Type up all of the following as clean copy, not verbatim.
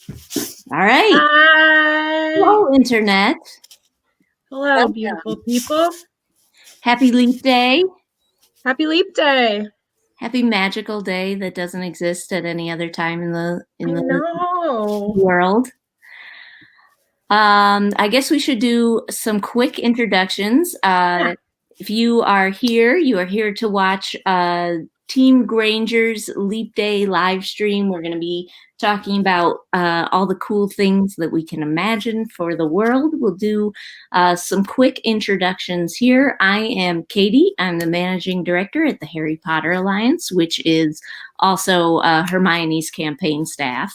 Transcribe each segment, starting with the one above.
All right. Hi. Hello, Internet. Hello, Welcome. beautiful people. Happy Leap Day. Happy Leap Day. Happy magical day that doesn't exist at any other time in the know. world. I guess we should do some quick introductions. If you are here to watch Team Granger's Leap Day live stream. We're going to be talking about all the cool things that we can imagine for the world. We'll do some quick introductions here. I am Katie. I'm the managing director at the Harry Potter Alliance, which is also Hermione's campaign staff.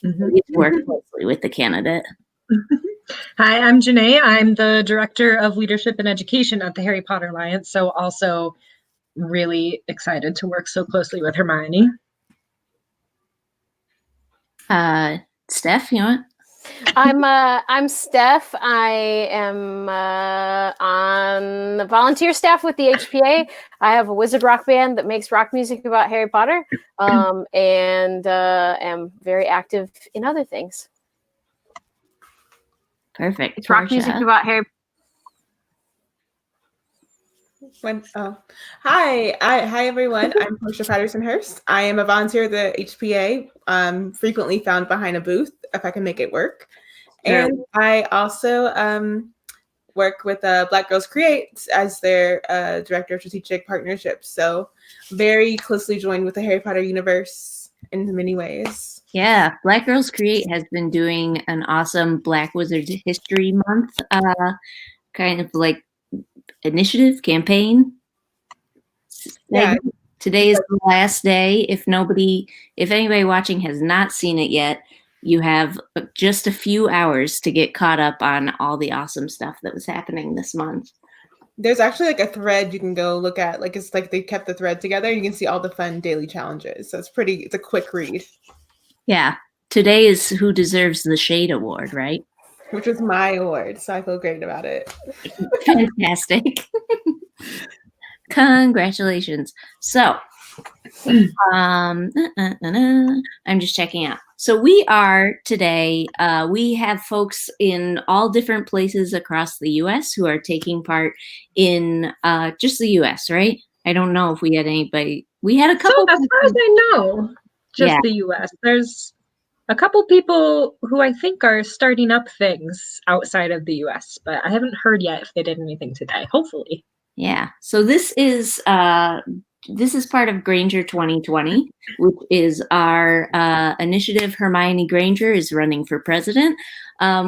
We get to work closely with the candidate. Hi, I'm Janae. I'm the Director of Leadership and Education at the Harry Potter Alliance, so also really excited to work so closely with Hermione. Steph, you want? I'm Steph. I am on the volunteer staff with the HPA. I have a wizard rock band that makes rock music about Harry Potter, and am very active in other things. Perfect. It's rock music about Harry. Hi everyone. I'm Portia Patterson-Hurst. I am a volunteer at the HPA, frequently found behind a booth if I can make it work. Sure. And I also work with Black Girls Create as their Director of Strategic Partnerships. So very closely joined with the Harry Potter universe in many ways. Yeah, Black Girls Create has been doing an awesome Black Wizards History Month kind of like initiative campaign. Yeah. Today is the last day. If anybody watching has not seen it yet, you have just a few hours to get caught up on all the awesome stuff that was happening this month. There's actually like a thread you can go look at. Like it's like they kept the thread together. You can see all the fun daily challenges. So it's a quick read. Yeah. Today is Who Deserves the Shade Award, right? Which was my award, so I feel great about it. Fantastic. Congratulations. So, I'm just checking out. So we are today, we have folks in all different places across the U.S. who are taking part in just the U.S., right? I don't know if we had anybody. We had a couple. So as far as I know, just the U.S. There's a couple people who I think are starting up things outside of the U.S., but I haven't heard yet if they did anything today. Hopefully. Yeah. So this is part of Granger 2020, which is our initiative. Hermione Granger is running for president.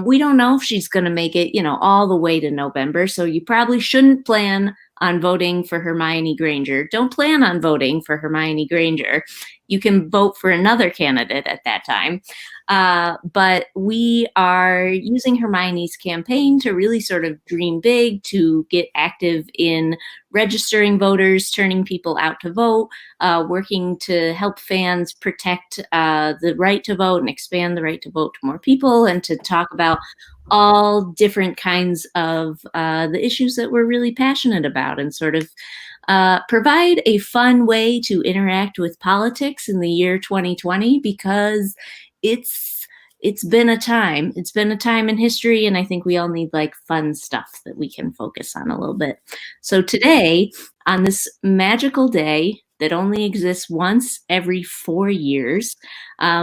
We don't know if she's going to make it, all the way to November. So you probably shouldn't plan on voting for Hermione Granger. Don't plan on voting for Hermione Granger. You can vote for another candidate at that time. But we are using Hermione's campaign to really sort of dream big, to get active in registering voters, turning people out to vote, working to help fans protect the right to vote and expand the right to vote to more people, and to talk about all different kinds of the issues that we're really passionate about, and sort of provide a fun way to interact with politics in the year 2020, because it's been a time. It's been a time in history, and I think we all need like fun stuff that we can focus on a little bit. So today, on this magical day that only exists once every 4 years,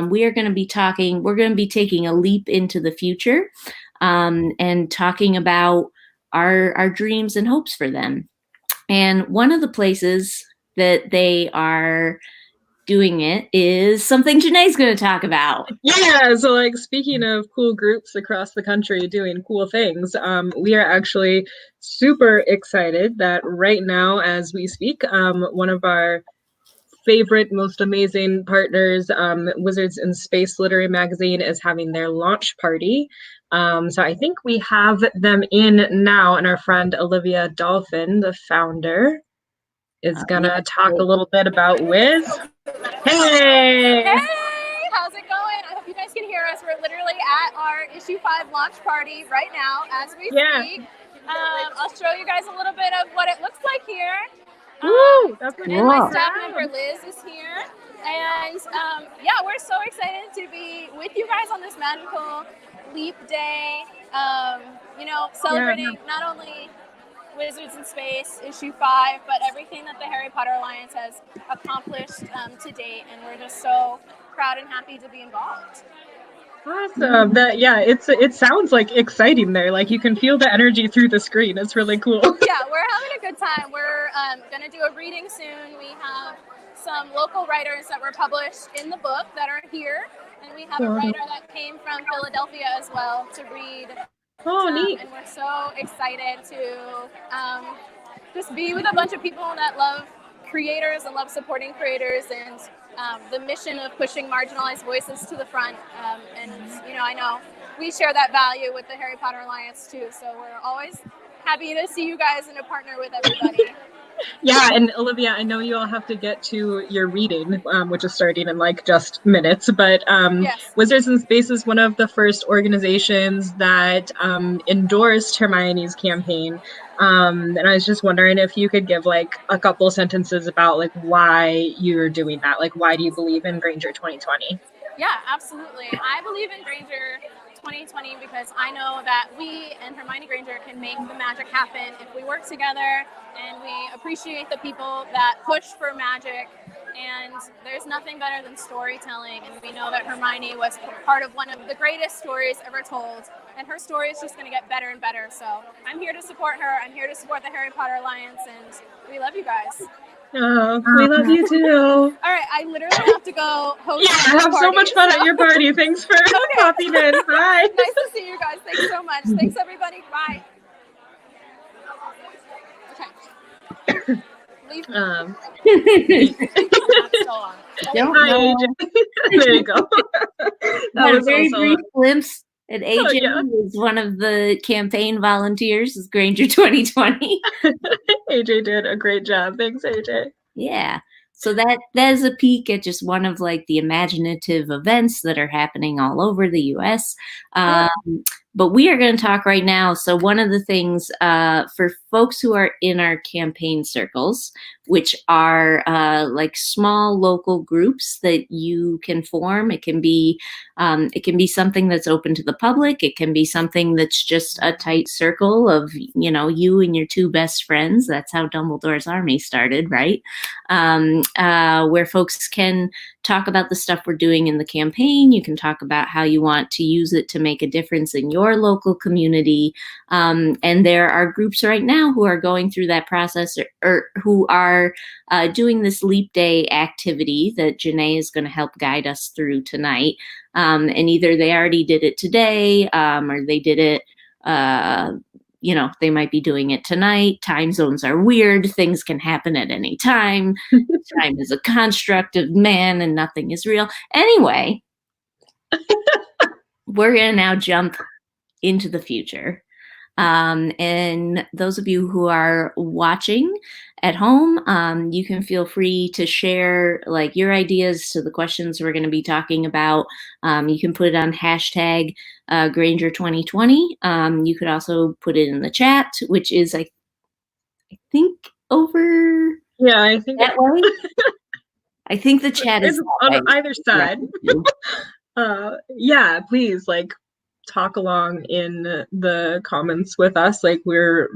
we are going to be talking. We're going to be taking a leap into the future, and talking about our dreams and hopes for them. And one of the places that they are doing it is something Janae's going to talk about. Yeah, so like speaking of cool groups across the country doing cool things, we are actually super excited that right now as we speak, one of our favorite, most amazing partners, Wizards in Space Literary Magazine, is having their launch party. So I think we have them in now, and our friend Olivia Dolphin, the founder, is gonna talk a little bit about Wiz. Hey! Hey! How's it going? I hope you guys can hear us. We're literally at our issue 5 launch party right now as we speak. I'll show you guys a little bit of what it looks like here. Woo! That's and my staff member Liz is here. And yeah, we're so excited to be with you guys on this magical Leap Day. You know, celebrating not only Wizards in Space issue 5, but everything that the Harry Potter Alliance has accomplished to date, and we're just so proud and happy to be involved. Awesome. That it sounds like exciting there. Like you can feel the energy through the screen. It's really cool. Yeah, we're having a good time. We're gonna do a reading soon. We have some local writers that were published in the book that are here, and we have a writer that came from Philadelphia as well to read. Oh, neat. And we're so excited to just be with a bunch of people that love creators and love supporting creators, and the mission of pushing marginalized voices to the front. And, you know, I know we share that value with the Harry Potter Alliance too. So we're always happy to see you guys and to partner with everybody. Yeah, and Olivia, I know you all have to get to your reading, which is starting in like just minutes, but yes. Wizards in Space is one of the first organizations that endorsed Hermione's campaign. And I was just wondering if you could give like a couple sentences about like why you're doing that. Like, why do you believe in Granger 2020? Yeah, absolutely. I believe in Granger 2020 because I know that we and Hermione Granger can make the magic happen if we work together and we appreciate the people that push for magic. And there's nothing better than storytelling, and we know that Hermione was part of one of the greatest stories ever told, and her story is just going to get better and better. So I'm here to support her. I'm here to support the Harry Potter Alliance, and we love you guys. Oh, we love you too. All right, I literally have to go host. Yeah, have so much fun at your party. Thanks for popping in. Bye. Nice to see you guys. Thanks so much. Thanks, everybody. Bye. Okay. Leave. Don't Hi, AJ. There you go. That was a very brief glimpse. And AJ Oh, is one of the campaign volunteers of Granger 2020. AJ did a great job. Thanks, AJ. Yeah. So that is a peek at just one of like the imaginative events that are happening all over the US. But we are going to talk right now. So one of the things for folks who are in our campaign circles, which are like small local groups that you can form. It can be something that's open to the public. It can be something that's just a tight circle of, you know, you and your two best friends. That's how Dumbledore's army started, right? Where folks can talk about the stuff we're doing in the campaign. You can talk about how you want to use it to make a difference in your local community. And there are groups right now who are going through that process or who are doing this Leap Day activity that Janae is going to help guide us through tonight. And either they already did it today or they did it you know, they might be doing it tonight. Time zones are weird. Things can happen at any time. Time is a construct of man and nothing is real. Anyway, we're going to now jump into the future. And those of you who are watching at home, you can feel free to share like your ideas to the questions we're going to be talking about. You can put it on hashtag Granger 2020. You could also put it in the chat, which is I think over. Yeah, I think that way. I think the chat is on either side. Yeah, please like talk along in the comments with us. Like we're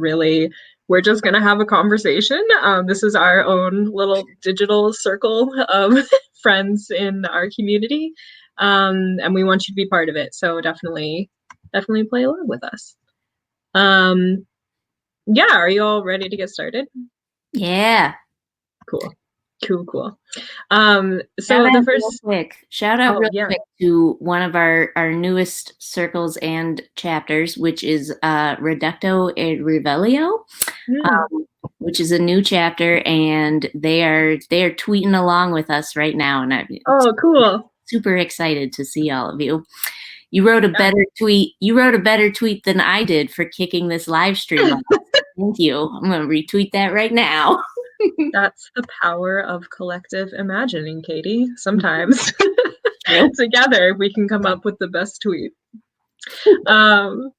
just gonna have a conversation. This is our own little digital circle of friends in our community, and we want you to be part of it. So definitely play along with us. Yeah, are you all ready to get started? Yeah. Cool. So the first shout out real quick to one of our newest circles and chapters, which is Reducto et Revelio, which is a new chapter, and they are tweeting along with us right now, and I'm cool. Super excited to see all of you. You wrote a better tweet. You wrote a better tweet than I did for kicking this live stream off. Thank you. I'm going to retweet that right now. That's the power of collective imagining, Katie. Sometimes together we can come up with the best tweet. Cool.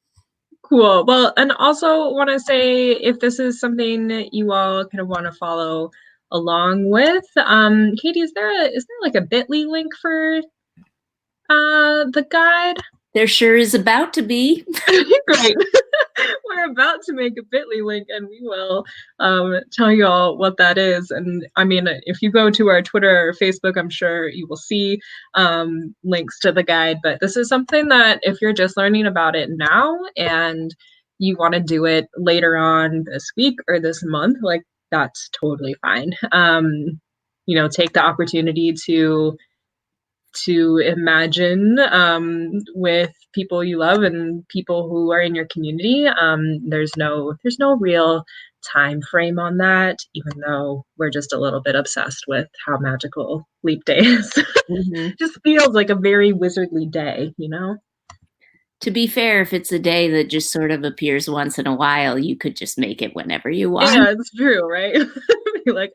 Well, and also want to say if this is something that you all kind of want to follow along with. Katie, is there like a bit.ly link for the guide? There sure is about to be. Great. We're about to make a bit.ly link, and we will tell you all what that is. And I mean, if you go to our Twitter or Facebook, I'm sure you will see links to the guide. But this is something that if you're just learning about it now and you want to do it later on this week or this month, like that's totally fine. Take the opportunity to imagine with people you love and people who are in your community. There's no real time frame on that, even though we're just a little bit obsessed with how magical Leap Day is. Mm-hmm. Just feels like a very wizardly day, To be fair, if it's a day that just sort of appears once in a while, you could just make it whenever you want. Yeah, it's true, right? Like,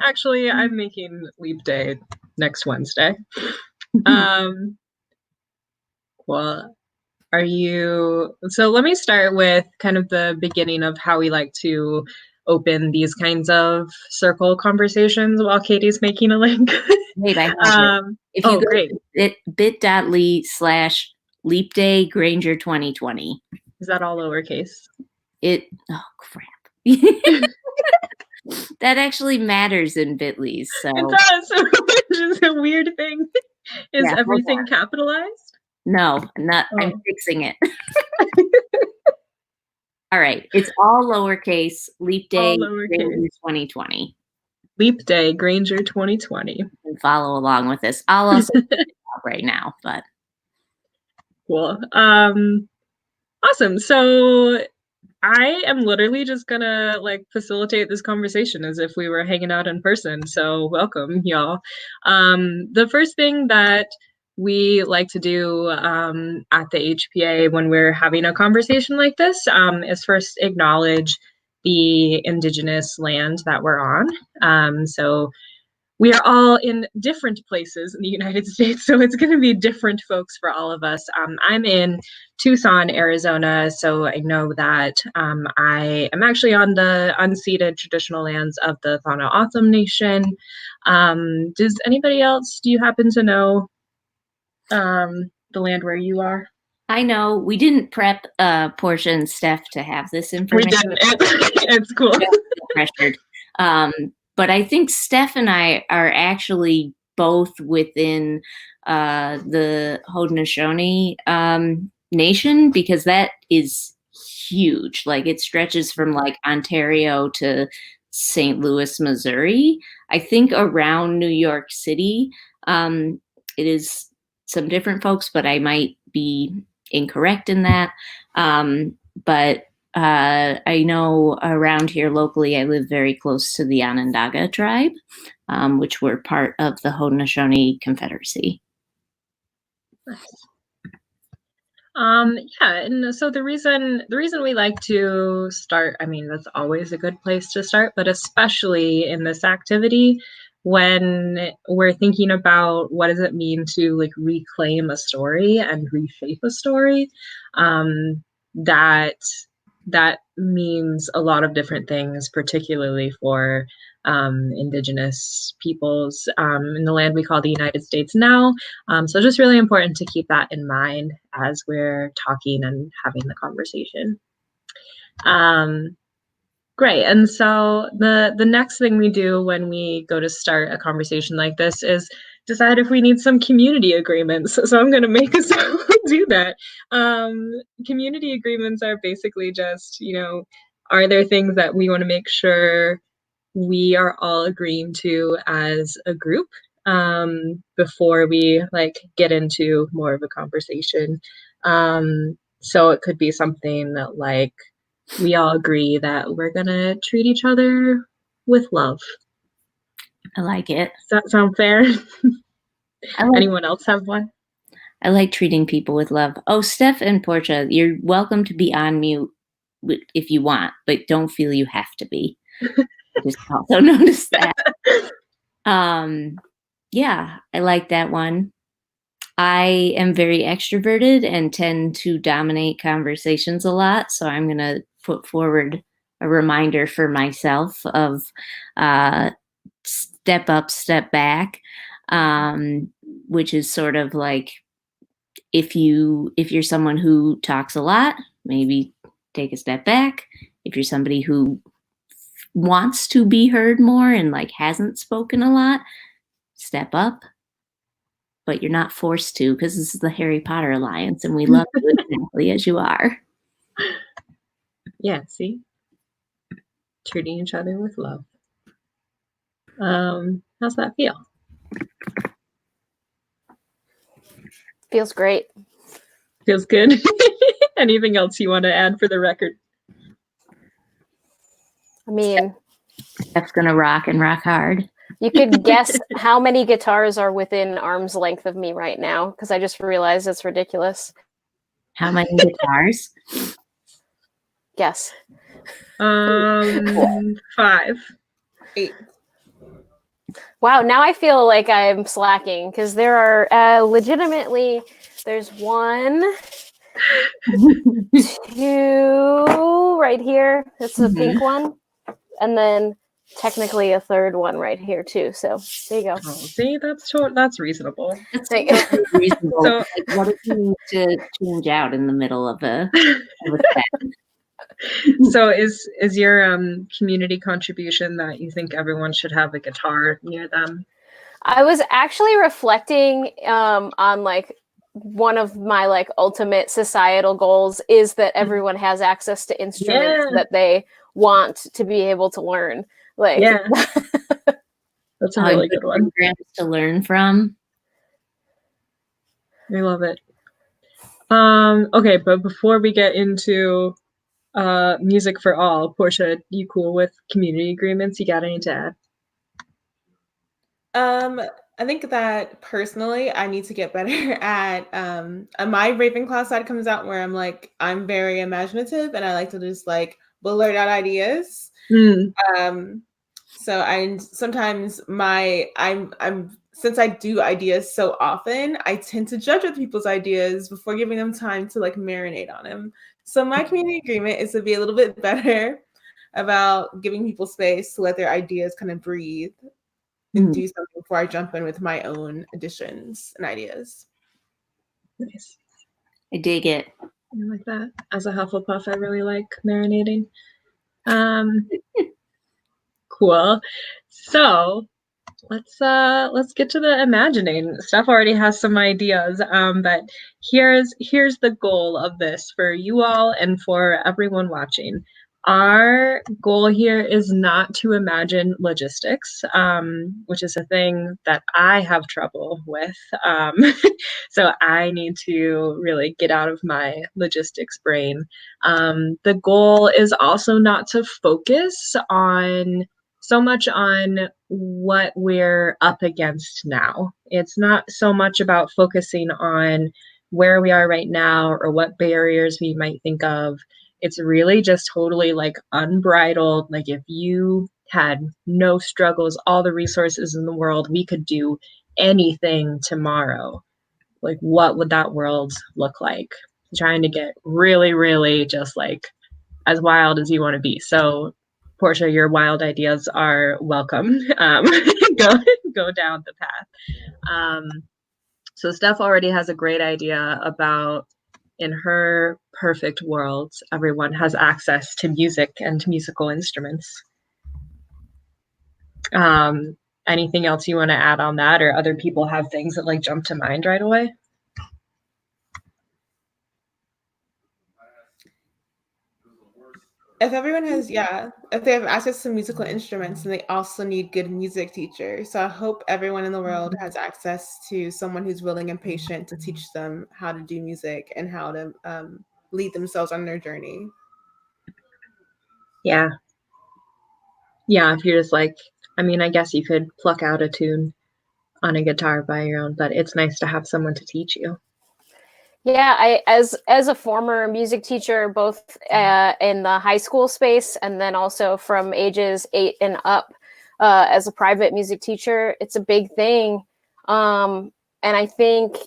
actually, I'm making Leap Day next Wednesday. Well, so let me start with kind of the beginning of how we like to open these kinds of circle conversations while Katie's making a link. Wait, I have it. If you go great. bit.ly/Leap Day Granger 2020. Is that all lowercase? Oh, crap. That actually matters in bit.lys. So. It does, which is a weird thing. Is everything capitalized? No, not. Oh. I'm fixing it. All right. It's all lowercase. Leap Day Granger 2020. Leap Day Granger 2020. And follow along with this. I'll also put it out right now, but. Cool. Awesome. So I am literally just gonna facilitate this conversation as if we were hanging out in person. So welcome, y'all. The first thing that we like to do at the HPA when we're having a conversation like this is first acknowledge the Indigenous land that we're on. So we are all in different places in the United States, so it's going to be different folks for all of us. I'm in Tucson, Arizona, so I know that I am actually on the unceded traditional lands of the Tohono Nation. Do you happen to know the land where you are? I know. We didn't prep Portia and Steph to have this information. We didn't. It's cool. Pressured. But I think Steph and I are actually both within the Haudenosaunee Nation, because that is huge. Like it stretches from Ontario to St. Louis, Missouri. I think around New York City, it is some different folks, but I might be incorrect in that. But I know around here locally, I live very close to the Onondaga tribe, which were part of the Haudenosaunee Confederacy. And so the reason we like to start, I mean, that's always a good place to start, but especially in this activity, when we're thinking about what does it mean to reclaim a story and reshape a story, that means a lot of different things, particularly for Indigenous peoples in the land we call the United States now. So just really important to keep that in mind as we're talking and having the conversation. Great. And so the next thing we do when we go to start a conversation like this is decide if we need some community agreements. So I'm going to make us do that. Community agreements are basically just, are there things that we want to make sure we are all agreeing to as a group before we get into more of a conversation. So it could be something that we all agree that we're going to treat each other with love. I like it. Does that sound fair? Anyone else have one? I like treating people with love. Oh, Steph and Portia, you're welcome to be on mute if you want, but don't feel you have to be. Just also notice that. Yeah, I like that one. I am very extroverted and tend to dominate conversations a lot, so I'm going to put forward a reminder for myself of step up, step back, which is sort of like if you're someone who talks a lot, maybe take a step back. If you're somebody who wants to be heard more and like hasn't spoken a lot, step up. But you're not forced to, because this is the Harry Potter Alliance and we love you exactly as you are. Yeah, see? Treating each other with love. How's that feel? Feels great. Feels good. Anything else you want to add for the record? I mean, Steph's gonna rock and rock hard. you could guess how many guitars are within arm's length of me right now, because I just realized it's ridiculous. How many guitars? Guess. 5. 8. Wow, now I feel like I'm slacking, because there are legitimately, there's 1, 2 right here. That's the pink one. And then technically a third one right here too. So there you go. Oh, see, that's reasonable. That's Thank- totally reasonable. So- Like, what if you need to change out in the middle of a set? So is your community contribution that you think everyone should have a guitar near them? I was actually reflecting on like one of my like ultimate societal goals is that everyone has access to instruments that they want to be able to learn. Like, Yeah. That's a really good one. Programs to learn from. I love it. Okay, but before we get into music for all, Portia, you cool with community agreements? You got any to add? I think that personally, I need to get better at my Ravenclaw side comes out where I'm very imaginative and I like to just like blurt out ideas. So I sometimes I'm since I do ideas so often, I tend to judge other people's ideas before giving them time to like marinate on them. So my community agreement is to be a little bit better about giving people space to let their ideas kind of breathe and do something before I jump in with my own additions and ideas. Nice. I dig it. I like that. As a Hufflepuff, I really like marinating. Cool. So let's get to the imagining. Steph already has some ideas, but here's the goal of this for you all and for everyone watching. Our goal here is not to imagine logistics, which is a thing that I have trouble with. So I need to really get out of my logistics brain. The goal is also not to focus so much on what we're up against now. It's not so much about focusing on where we are right now or what barriers we might think of. It's really just totally like unbridled. Like if you had no struggles, all the resources in the world, we could do anything tomorrow. Like what would that world look like? Trying to get really, really just like as wild as you want to be. So Portia, your wild ideas are welcome. Go down the path. So Steph already has a great idea about in her perfect world, everyone has access to music and musical instruments. Anything else you want to add on that, or other people have things that like jump to mind right away? If everyone has, if they have access to musical instruments, then they also need good music teachers. So I hope everyone in the world has access to someone who's willing and patient to teach them how to do music and how to lead themselves on their journey. Yeah. Yeah, if you're just like, I mean, I guess you could pluck out a tune on a guitar by your own, but it's nice to have someone to teach you. Yeah, I as a former music teacher, both in the high school space and then also from ages 8 and up, as a private music teacher, it's a big thing. And I think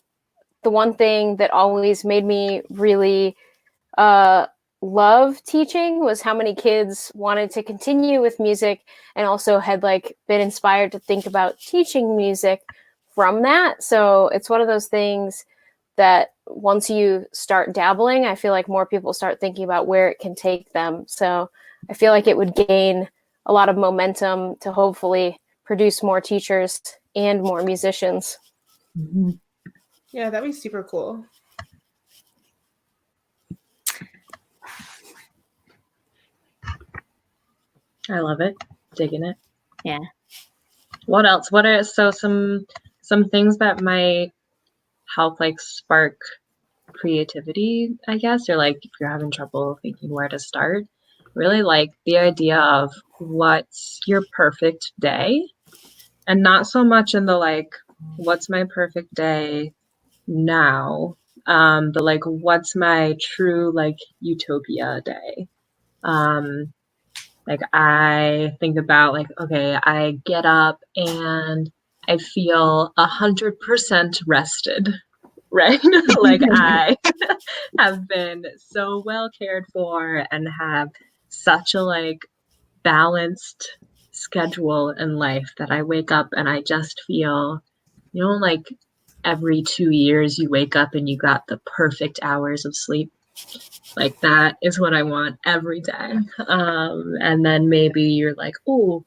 the one thing that always made me really love teaching was how many kids wanted to continue with music and also had like been inspired to think about teaching music from that. So it's one of those things that once you start dabbling, I feel like more people start thinking about where it can take them. So I feel like it would gain a lot of momentum to hopefully produce more teachers and more musicians. Mm-hmm. Yeah, that'd be super cool. I love it. Digging it. Yeah. What else? What are some things that might help like spark creativity, I guess, or like if you're having trouble thinking where to start? Really like the idea of what's your perfect day, and not so much in the like what's my perfect day now, but like what's my true like utopia day. Like I think about like, okay, I get up and I feel 100% rested, right? Like I have been so well cared for and have such a like balanced schedule in life that I wake up and I just feel, you know, like every 2 years you wake up and you got the perfect hours of sleep. Like that is what I want every day. And then maybe you're like, oh,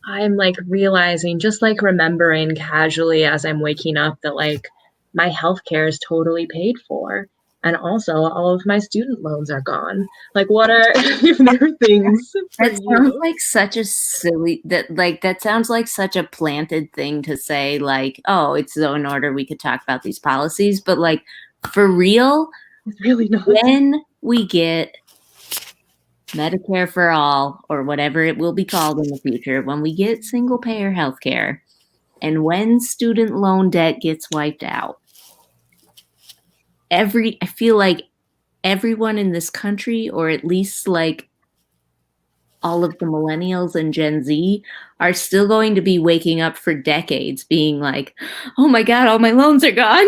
I'm like realizing, just like remembering casually as I'm waking up that like my healthcare is totally paid for. And also all of my student loans are gone. Like what are if there are things for That sounds you? like such a silly that sounds like such a planted thing to say, like, oh, it's so in order we could talk about these policies, but like for real, It's really not. when we get Medicare for all, or whatever it will be called in the future, when we get single payer healthcare, and when student loan debt gets wiped out, I feel like everyone in this country, or at least like all of the millennials and Gen Z, are still going to be waking up for decades being like, oh my God, all my loans are gone.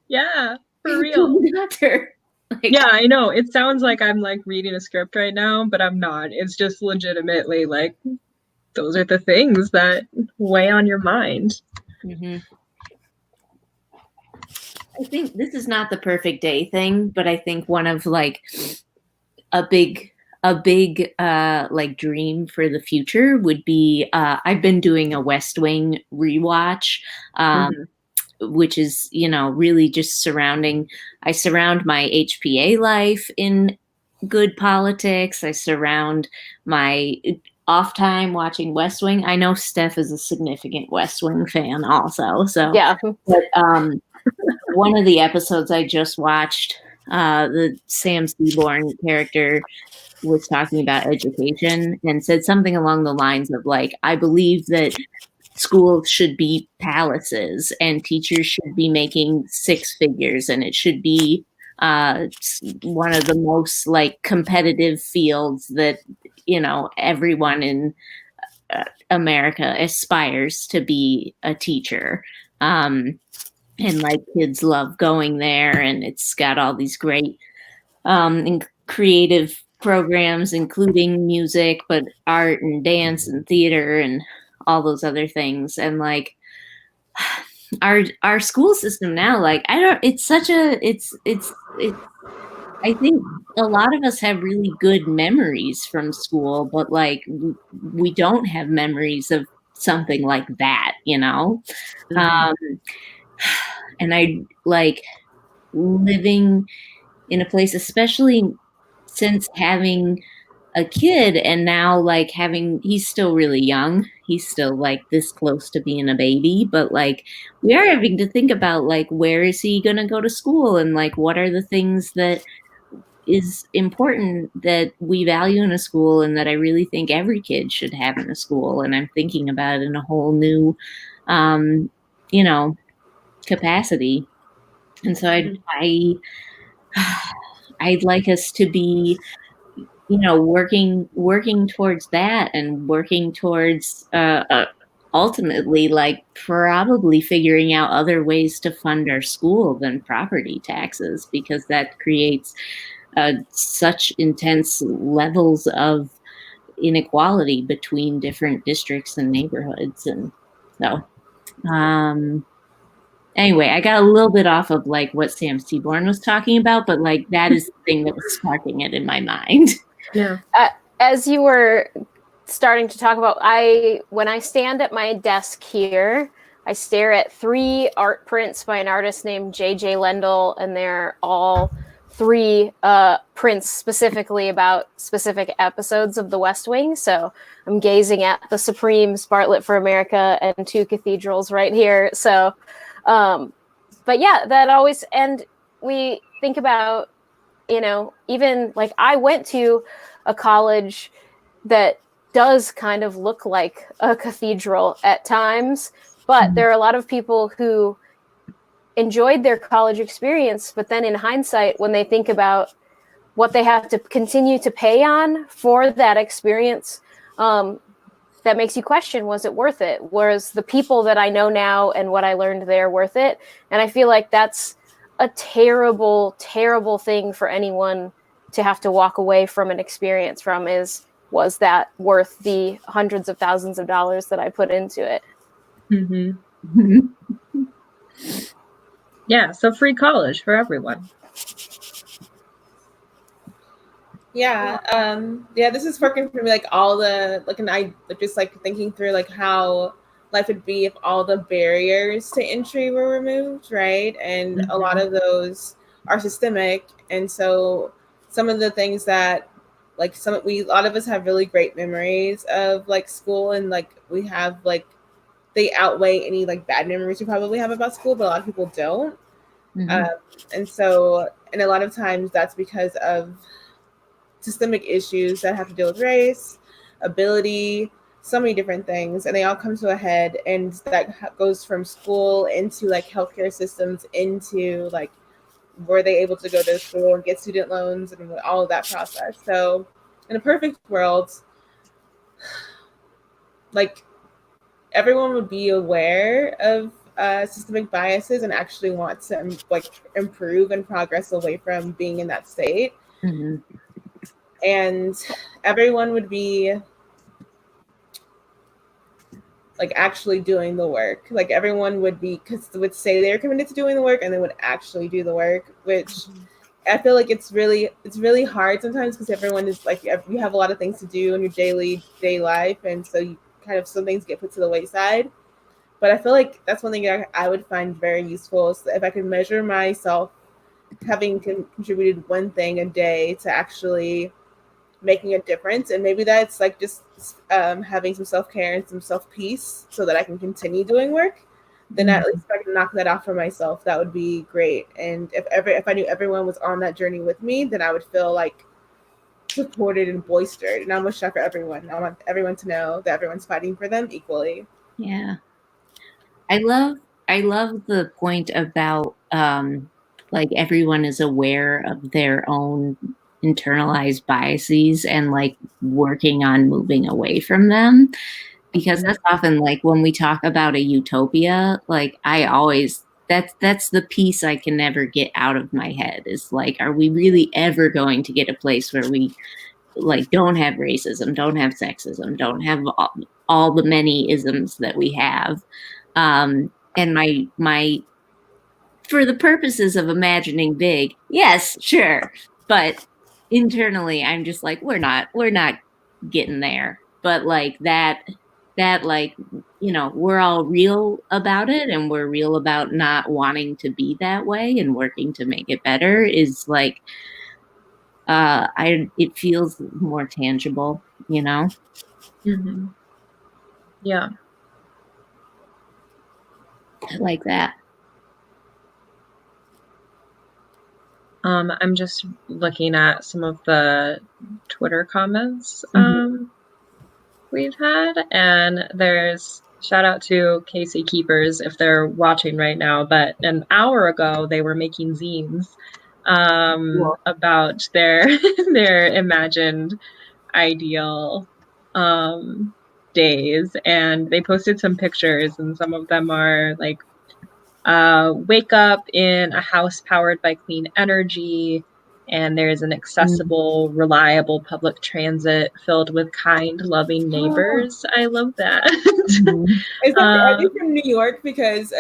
Yeah, for real. Like, Yeah, I know. It sounds like I'm like reading a script right now, but I'm not. It's just legitimately like those are the things that weigh on your mind. mm-hmm. I think this is not the perfect day thing, but I think one of like a big like dream for the future would be I've been doing a West Wing rewatch, which is, you know, really just I surround my HPA life in good politics. I surround my off time watching West Wing. I know Steph is a significant West Wing fan also. So Yeah. but one of the episodes I just watched, the Sam Seaborn character was talking about education and said something along the lines of like, I believe that schools should be palaces and teachers should be making six figures, and it should be one of the most like competitive fields that, you know, everyone in America aspires to be a teacher. And like kids love going there, and it's got all these great creative programs, including music, but art and dance and theater and all those other things. And like our school system now, like it's I think a lot of us have really good memories from school, but like we don't have memories of something like that, you know? And I like living in a place, especially since having a kid and now like he's still really young. He's still like this close to being a baby, but like we are having to think about like, where is he going to go to school? And like, what are the things that is important that we value in a school and that I really think every kid should have in a school. And I'm thinking about it in a whole new, you know, capacity. And so I'd like us to be, you know, working towards that and working towards ultimately, like, probably figuring out other ways to fund our school than property taxes, because that creates such intense levels of inequality between different districts and neighborhoods. And so, anyway, I got a little bit off of like what Sam Seaborn was talking about, but like that is the thing that was sparking it in my mind. Yeah. As you were starting to talk about, when I stand at my desk here, I stare at 3 art prints by an artist named J.J. Lendl, and they're all 3 prints specifically about specific episodes of The West Wing. So I'm gazing at the Supremes, Bartlett for America, and 2 cathedrals right here. So, but yeah, that always, and we think about, you know, even like I went to a college that does kind of look like a cathedral at times, but there are a lot of people who enjoyed their college experience, but then in hindsight, when they think about what they have to continue to pay on for that experience, that makes you question, was it worth it? Was the people that I know now and what I learned there worth it? And I feel like that's a terrible, terrible thing for anyone to have to walk away from an experience from, is, was that worth the hundreds of thousands of dollars that I put into it? Mm-hmm. Yeah, so free college for everyone. Yeah, this is working for me, like all the, like, and I just like thinking through like how life would be if all the barriers to entry were removed, right? And a lot of those are systemic, and so some of the things that, like, a lot of us have really great memories of like school, and like we have like, they outweigh any like bad memories we probably have about school, but a lot of people don't. And so, and a lot of times that's because of systemic issues that have to deal with race, ability, so many different things, and they all come to a head, and that goes from school into like healthcare systems, into like, were they able to go to school and get student loans and all of that process. So in a perfect world, like, everyone would be aware of systemic biases and actually want to like improve and progress away from being in that state. And everyone would be like actually doing the work. Like everyone would be, because they would say they're committed to doing the work, and they would actually do the work, which I feel like it's really hard sometimes, because everyone is like, you have a lot of things to do in your day life, and so you kind of, some things get put to the wayside. But I feel like that's one thing I would find very useful, is if I could measure myself having contributed one thing a day to actually making a difference. And maybe that's like just having some self-care and some self-peace so that I can continue doing work. Then at least if I can knock that off for myself, that would be great. And if I knew everyone was on that journey with me, then I would feel like supported and bolstered. And I'm a shot for everyone. I want everyone to know that everyone's fighting for them equally. Yeah. I love the point about like everyone is aware of their own internalized biases and like working on moving away from them, because that's often like when we talk about a utopia, like I always, that's the piece I can never get out of my head, is like, are we really ever going to get a place where we like don't have racism, don't have sexism, don't have all the many isms that we have? And my for the purposes of imagining big, yes, sure, but internally I'm just like, we're not getting there. But like that like, you know, we're all real about it, and we're real about not wanting to be that way and working to make it better, is like it feels more tangible, you know. Yeah, I like that. I'm just looking at some of the Twitter comments we've had, and there's shout out to Casey Keepers if they're watching right now, but an hour ago they were making zines about their imagined ideal. days, and they posted some pictures, and some of them are like wake up in a house powered by clean energy, and there's an accessible, reliable public transit filled with kind, loving neighbors. I love that. Is that are you from New York? Because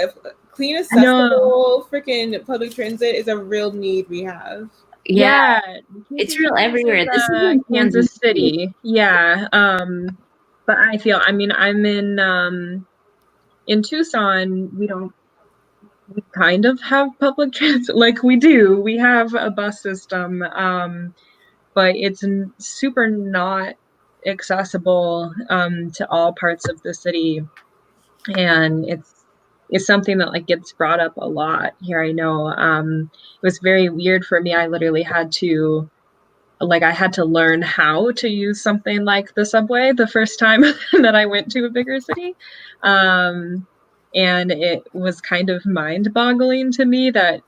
clean, accessible, freaking public transit is a real need we have. Yeah, it's real everywhere. This is in Kansas City. Yeah. But I feel, I mean, I'm in Tucson, we kind of have public transit. Like we do. We have a bus system, but it's super not accessible to all parts of the city. And it's something that like gets brought up a lot here. I know it was very weird for me. I literally had to learn how to use something like the subway the first time that I went to a bigger city. And it was kind of mind-boggling to me that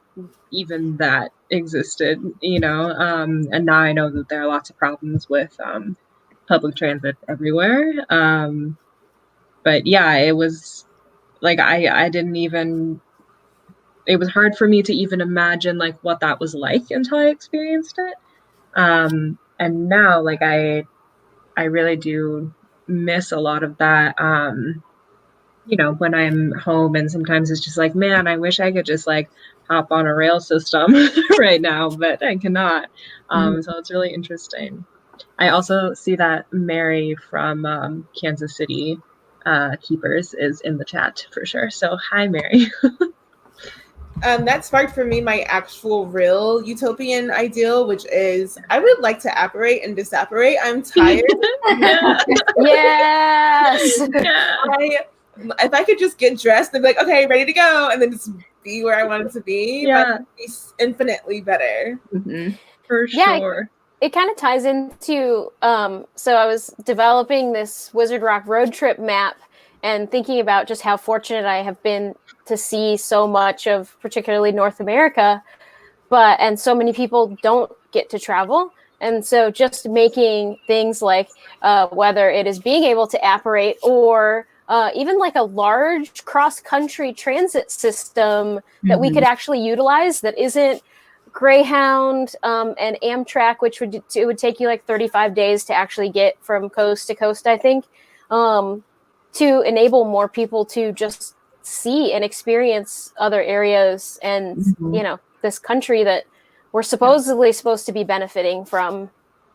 even that existed, you know. And now I know that there are lots of problems with public transit everywhere. But yeah, it was like I didn't even, it was hard for me to even imagine like what that was like until I experienced it. And now like I really do miss a lot of that, you know, when I'm home, and sometimes it's just like, man, I wish I could just like hop on a rail system right now, but I cannot. So it's really interesting. I also see that Mary from Kansas City Keepers is in the chat for sure. So hi, Mary. That sparked for me my actual real utopian ideal, which is I would like to apparate and disapparate. I'm tired. Yes. If I could just get dressed and be like, okay, ready to go, and then just be where I wanted to be, that would be infinitely better. For sure. It kind of ties into, so I was developing this Wizard Rock road trip map and thinking about just how fortunate I have been to see so much of particularly North America, and so many people don't get to travel. And so just making things like whether it is being able to apparate or even like a large cross-country transit system that we could actually utilize that isn't Greyhound and Amtrak, which it would take you like 35 days to actually get from coast to coast, I think, to enable more people to just see and experience other areas and, you know, this country that we're supposedly supposed to be benefiting from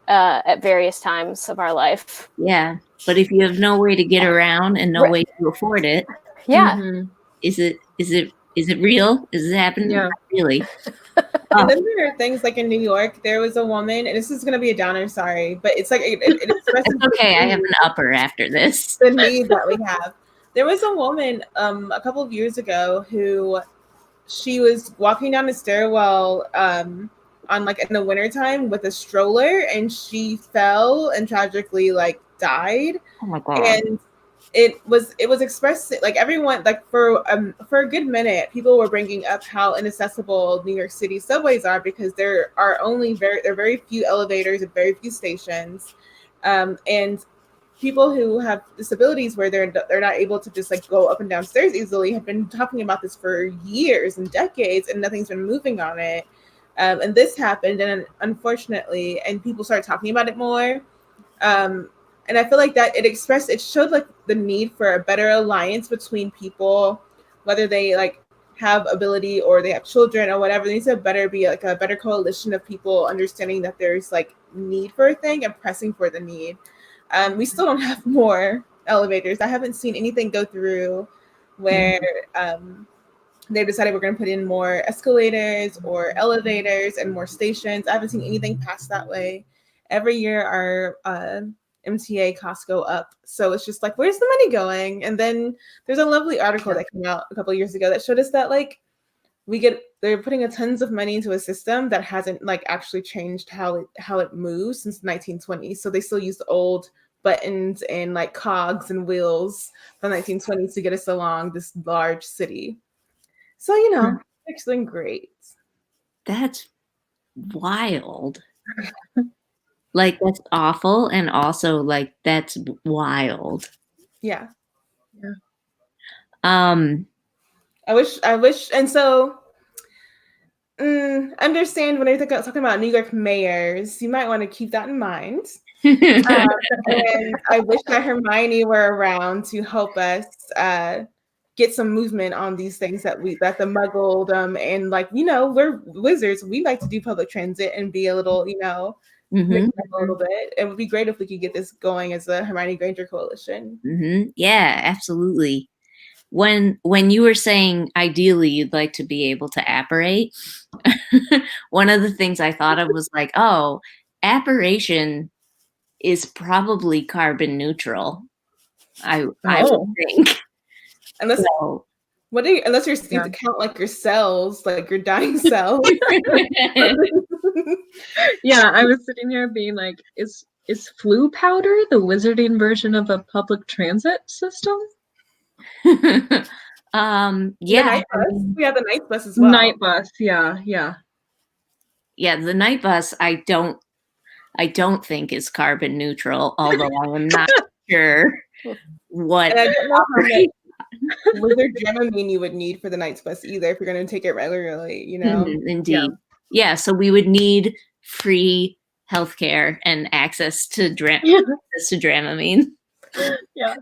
at various times of our life. Yeah, but if you have no way to get around and no way to afford it, is it real? Is it happening? Yeah. Not really. And then there are things like in New York, there was a woman, and this is going to be a downer, sorry, but it's like it expresses it's okay. I have an upper after this. The need that we have. There was a woman a couple of years ago who she was walking down the stairwell on like in the wintertime with a stroller, and she fell and tragically like died. Oh my God. And it was expressed like everyone, like for a good minute, people were bringing up how inaccessible New York City subways are because there are very few elevators and very few stations, and people who have disabilities where they're not able to just like go up and down stairs easily have been talking about this for years and decades, and nothing's been moving on it. And this happened, and unfortunately, and people started talking about it more. And I feel like that it showed like the need for a better alliance between people, whether they like have ability or they have children or whatever. There needs to be like a better coalition of people understanding that there's like need for a thing and pressing for the need. We still don't have more elevators. I haven't seen anything go through where they decided we're going to put in more escalators or elevators and more stations. I haven't seen anything pass that way. Every year our MTA costs go up. So it's just like, where's the money going? And then there's a lovely article that came out a couple of years ago that showed us that like they're putting tons of money into a system that hasn't like actually changed how it moves since the 1920s. So they still use the old buttons and like cogs and wheels from the 1920s to get us along this large city. So, you know, it's been great. That's wild. Like, that's awful. And also, like, that's wild. Yeah. Um, I wish, and so understand when you're talking about New York mayors, you might want to keep that in mind. And I wish that Hermione were around to help us get some movement on these things that the muggledom and like, we're wizards. We like to do public transit and be a little, mix it up a little bit. It would be great if we could get this going as a Hermione Granger coalition. Yeah, absolutely. When you were saying ideally you'd like to be able to apparate, one of the things I thought of was like, oh, apparation is probably carbon neutral. I would think. Unless unless you have to count like your cells, like your dying cells. Yeah, I was sitting here being like, is flu powder the wizarding version of a public transit system? Yeah. We have the night bus as well. Night bus, yeah. Yeah, the night bus I don't think is carbon neutral, although I am not sure what. And I don't know how much wizard Dramamine you would need for the night bus either if you're going to take it regularly, Indeed. Yeah, so we would need free healthcare and access to Dramamine. Yeah.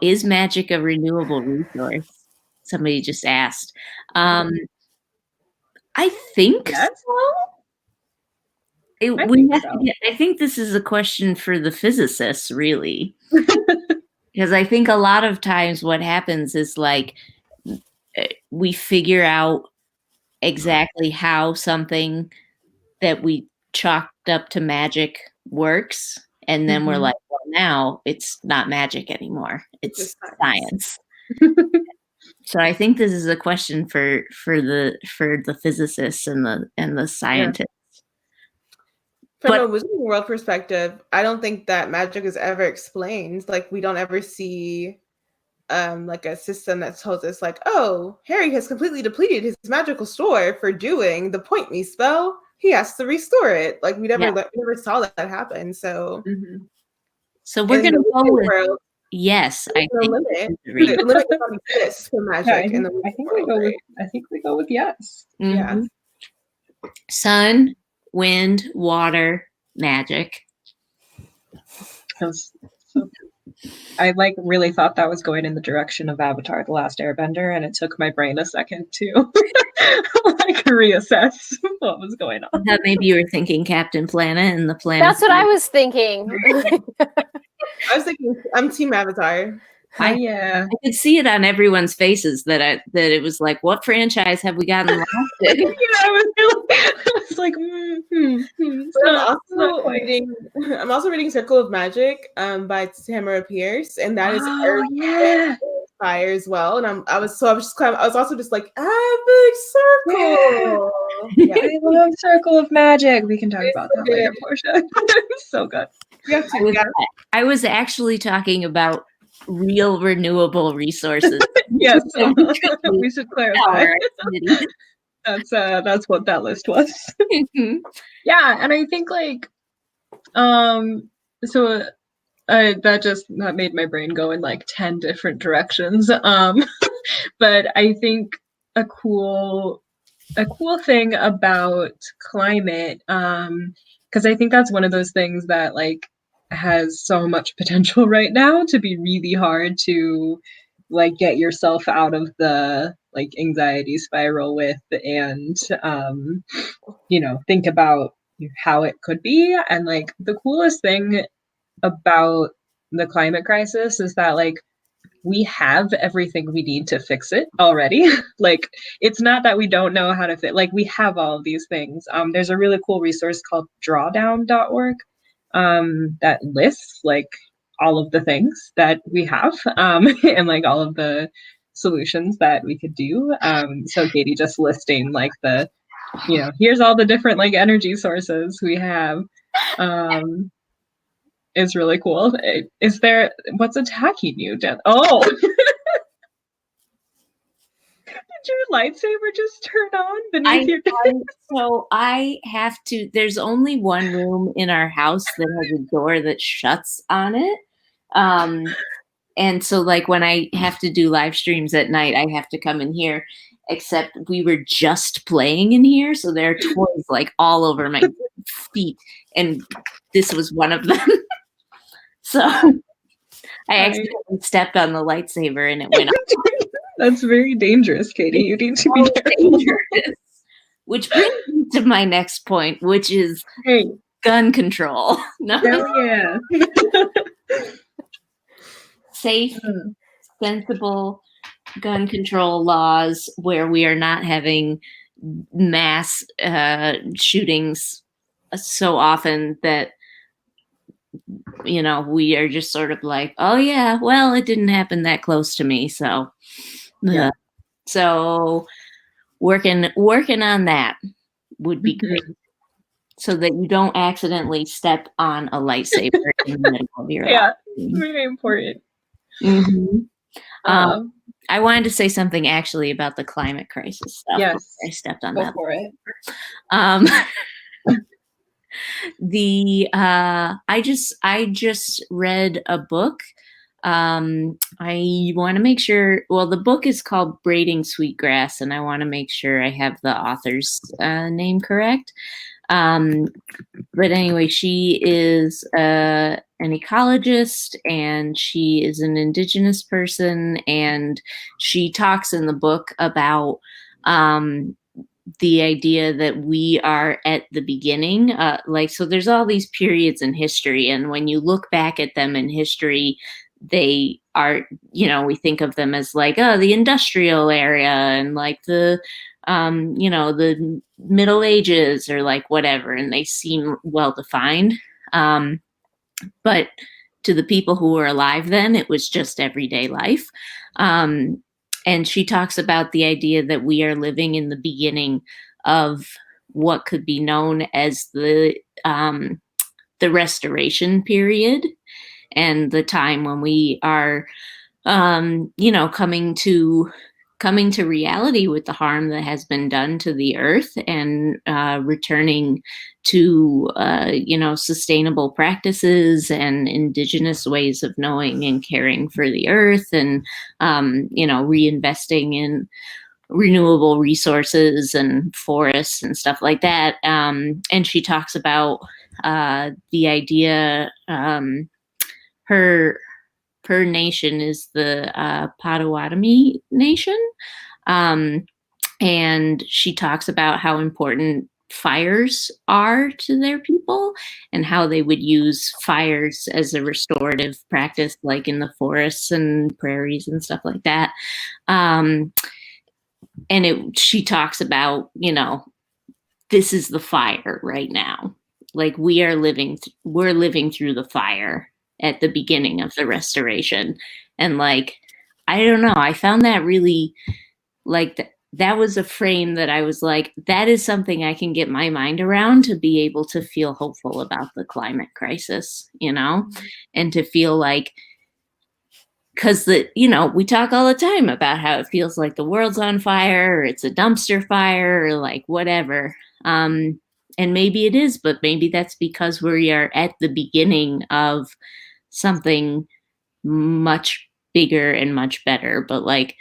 Is magic a renewable resource? Somebody just asked. I think yes. so. I think this is a question for the physicists, really. Because I think a lot of times what happens is like we figure out exactly how something that we chalked up to magic works. And then we're like, well, now it's not magic anymore. It's science. So I think this is a question for the physicists and the scientists. From a wizarding world perspective, I don't think that magic is ever explained. Like we don't ever see like a system that tells us like, oh, Harry has completely depleted his magical store for doing the point me spell. He has to restore it. Like we never saw that happen. So so we're gonna go with world, yes. I think the limit doesn't exist for magic in the I think we go with yes. Yeah. Sun, wind, water, magic. I really thought that was going in the direction of Avatar: The Last Airbender, and it took my brain a second to reassess what was going on. That maybe you were thinking Captain Planet and the planet. That's what I was thinking. I was thinking I'm Team Avatar. I could see it on everyone's faces that it was like, what franchise have we gotten lost in? I was like, I'm also reading Circle of Magic by Tamara Pierce, and that is fire as well. And I was also just like, epic circle. Yeah. I love Circle of Magic. We can talk about that later, Portia. So good. I was actually talking about real renewable resources. Yes, we should clarify. That's what that list was. Yeah, and I think that made my brain go in 10 different directions. But I think a cool thing about climate, because I think that's one of those things that has so much potential right now to be really hard to get yourself out of the anxiety spiral with, and think about how it could be. And the coolest thing about the climate crisis is that we have everything we need to fix it already. It's not that we don't know how to fit, we have all of these things. There's a really cool resource called drawdown.org that lists all of the things that we have, and all of the solutions that we could do. So Katie just listing here's all the different energy sources we have. Is really cool. What's attacking you, Jen? Oh, did your lightsaber just turn on beneath your desk? So I have to. There's only one room in our house that has a door that shuts on it. And so like when I have to do live streams at night, I have to come in here, except we were just playing in here. So there are toys like all over my feet. And this was one of them. So I accidentally stepped on the lightsaber and it went off. That's very dangerous, Katie. You need to be careful. Dangerous. Which brings me to my next point, which is gun control. No. Hell yeah. Safe, sensible gun control laws where we are not having mass shootings so often that, you know, we are just sort of like, oh yeah, well, it didn't happen that close to me. So, so working on that would be great. So that you don't accidentally step on a lightsaber in the middle of your life. Very important. Mm-hmm. I wanted to say something actually about the climate crisis stuff. Yes, I stepped on go that. for it. I just read a book. I want to make sure. Well, the book is called Braiding Sweetgrass, and I want to make sure I have the author's name correct. But anyway, she is an ecologist and she is an Indigenous person, and she talks in the book about the idea that we are at the beginning. So there's all these periods in history, and when you look back at them in history, they are, you know, we think of them as like, the industrial era and like the the Middle Ages or like whatever, and they seem well defined. But to the people who were alive then, it was just everyday life. And she talks about the idea that we are living in the beginning of what could be known as the restoration period, and the time when we are, coming to reality with the harm that has been done to the earth, and returning to, sustainable practices and indigenous ways of knowing and caring for the earth, and, reinvesting in renewable resources and forests and stuff like that. And she talks about the idea, her nation is the Potawatomi Nation. And she talks about how important fires are to their people and how they would use fires as a restorative practice, like in the forests and prairies and stuff like that. She talks about, this is the fire right now. Like we're living through the fire at the beginning of the restoration. And like, I don't know, I found that really like that was a frame that I was like, that is something I can get my mind around, to be able to feel hopeful about the climate crisis, and to feel like, because we talk all the time about how it feels like the world's on fire, or it's a dumpster fire, or like whatever. And maybe it is, but maybe that's because we are at the beginning of something much bigger and much better. But like,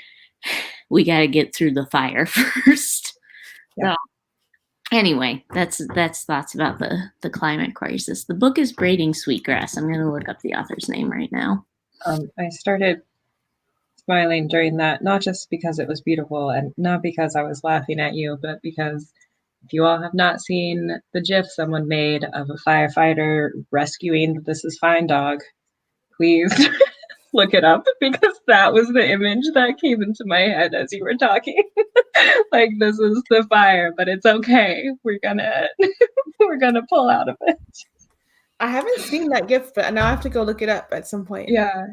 we got to get through the fire first. Yeah. So anyway, that's thoughts about the climate crisis. The book is Braiding Sweetgrass. I'm going to look up the author's name right now. I started smiling during that, not just because it was beautiful and not because I was laughing at you, but because if you all have not seen the GIF someone made of a firefighter rescuing This Is Fine dog, please look it up, because that was the image that came into my head as you were talking. Like, this is the fire, but it's okay. We're gonna pull out of it. I haven't seen that GIF, but now I have to go look it up at some point. Yeah.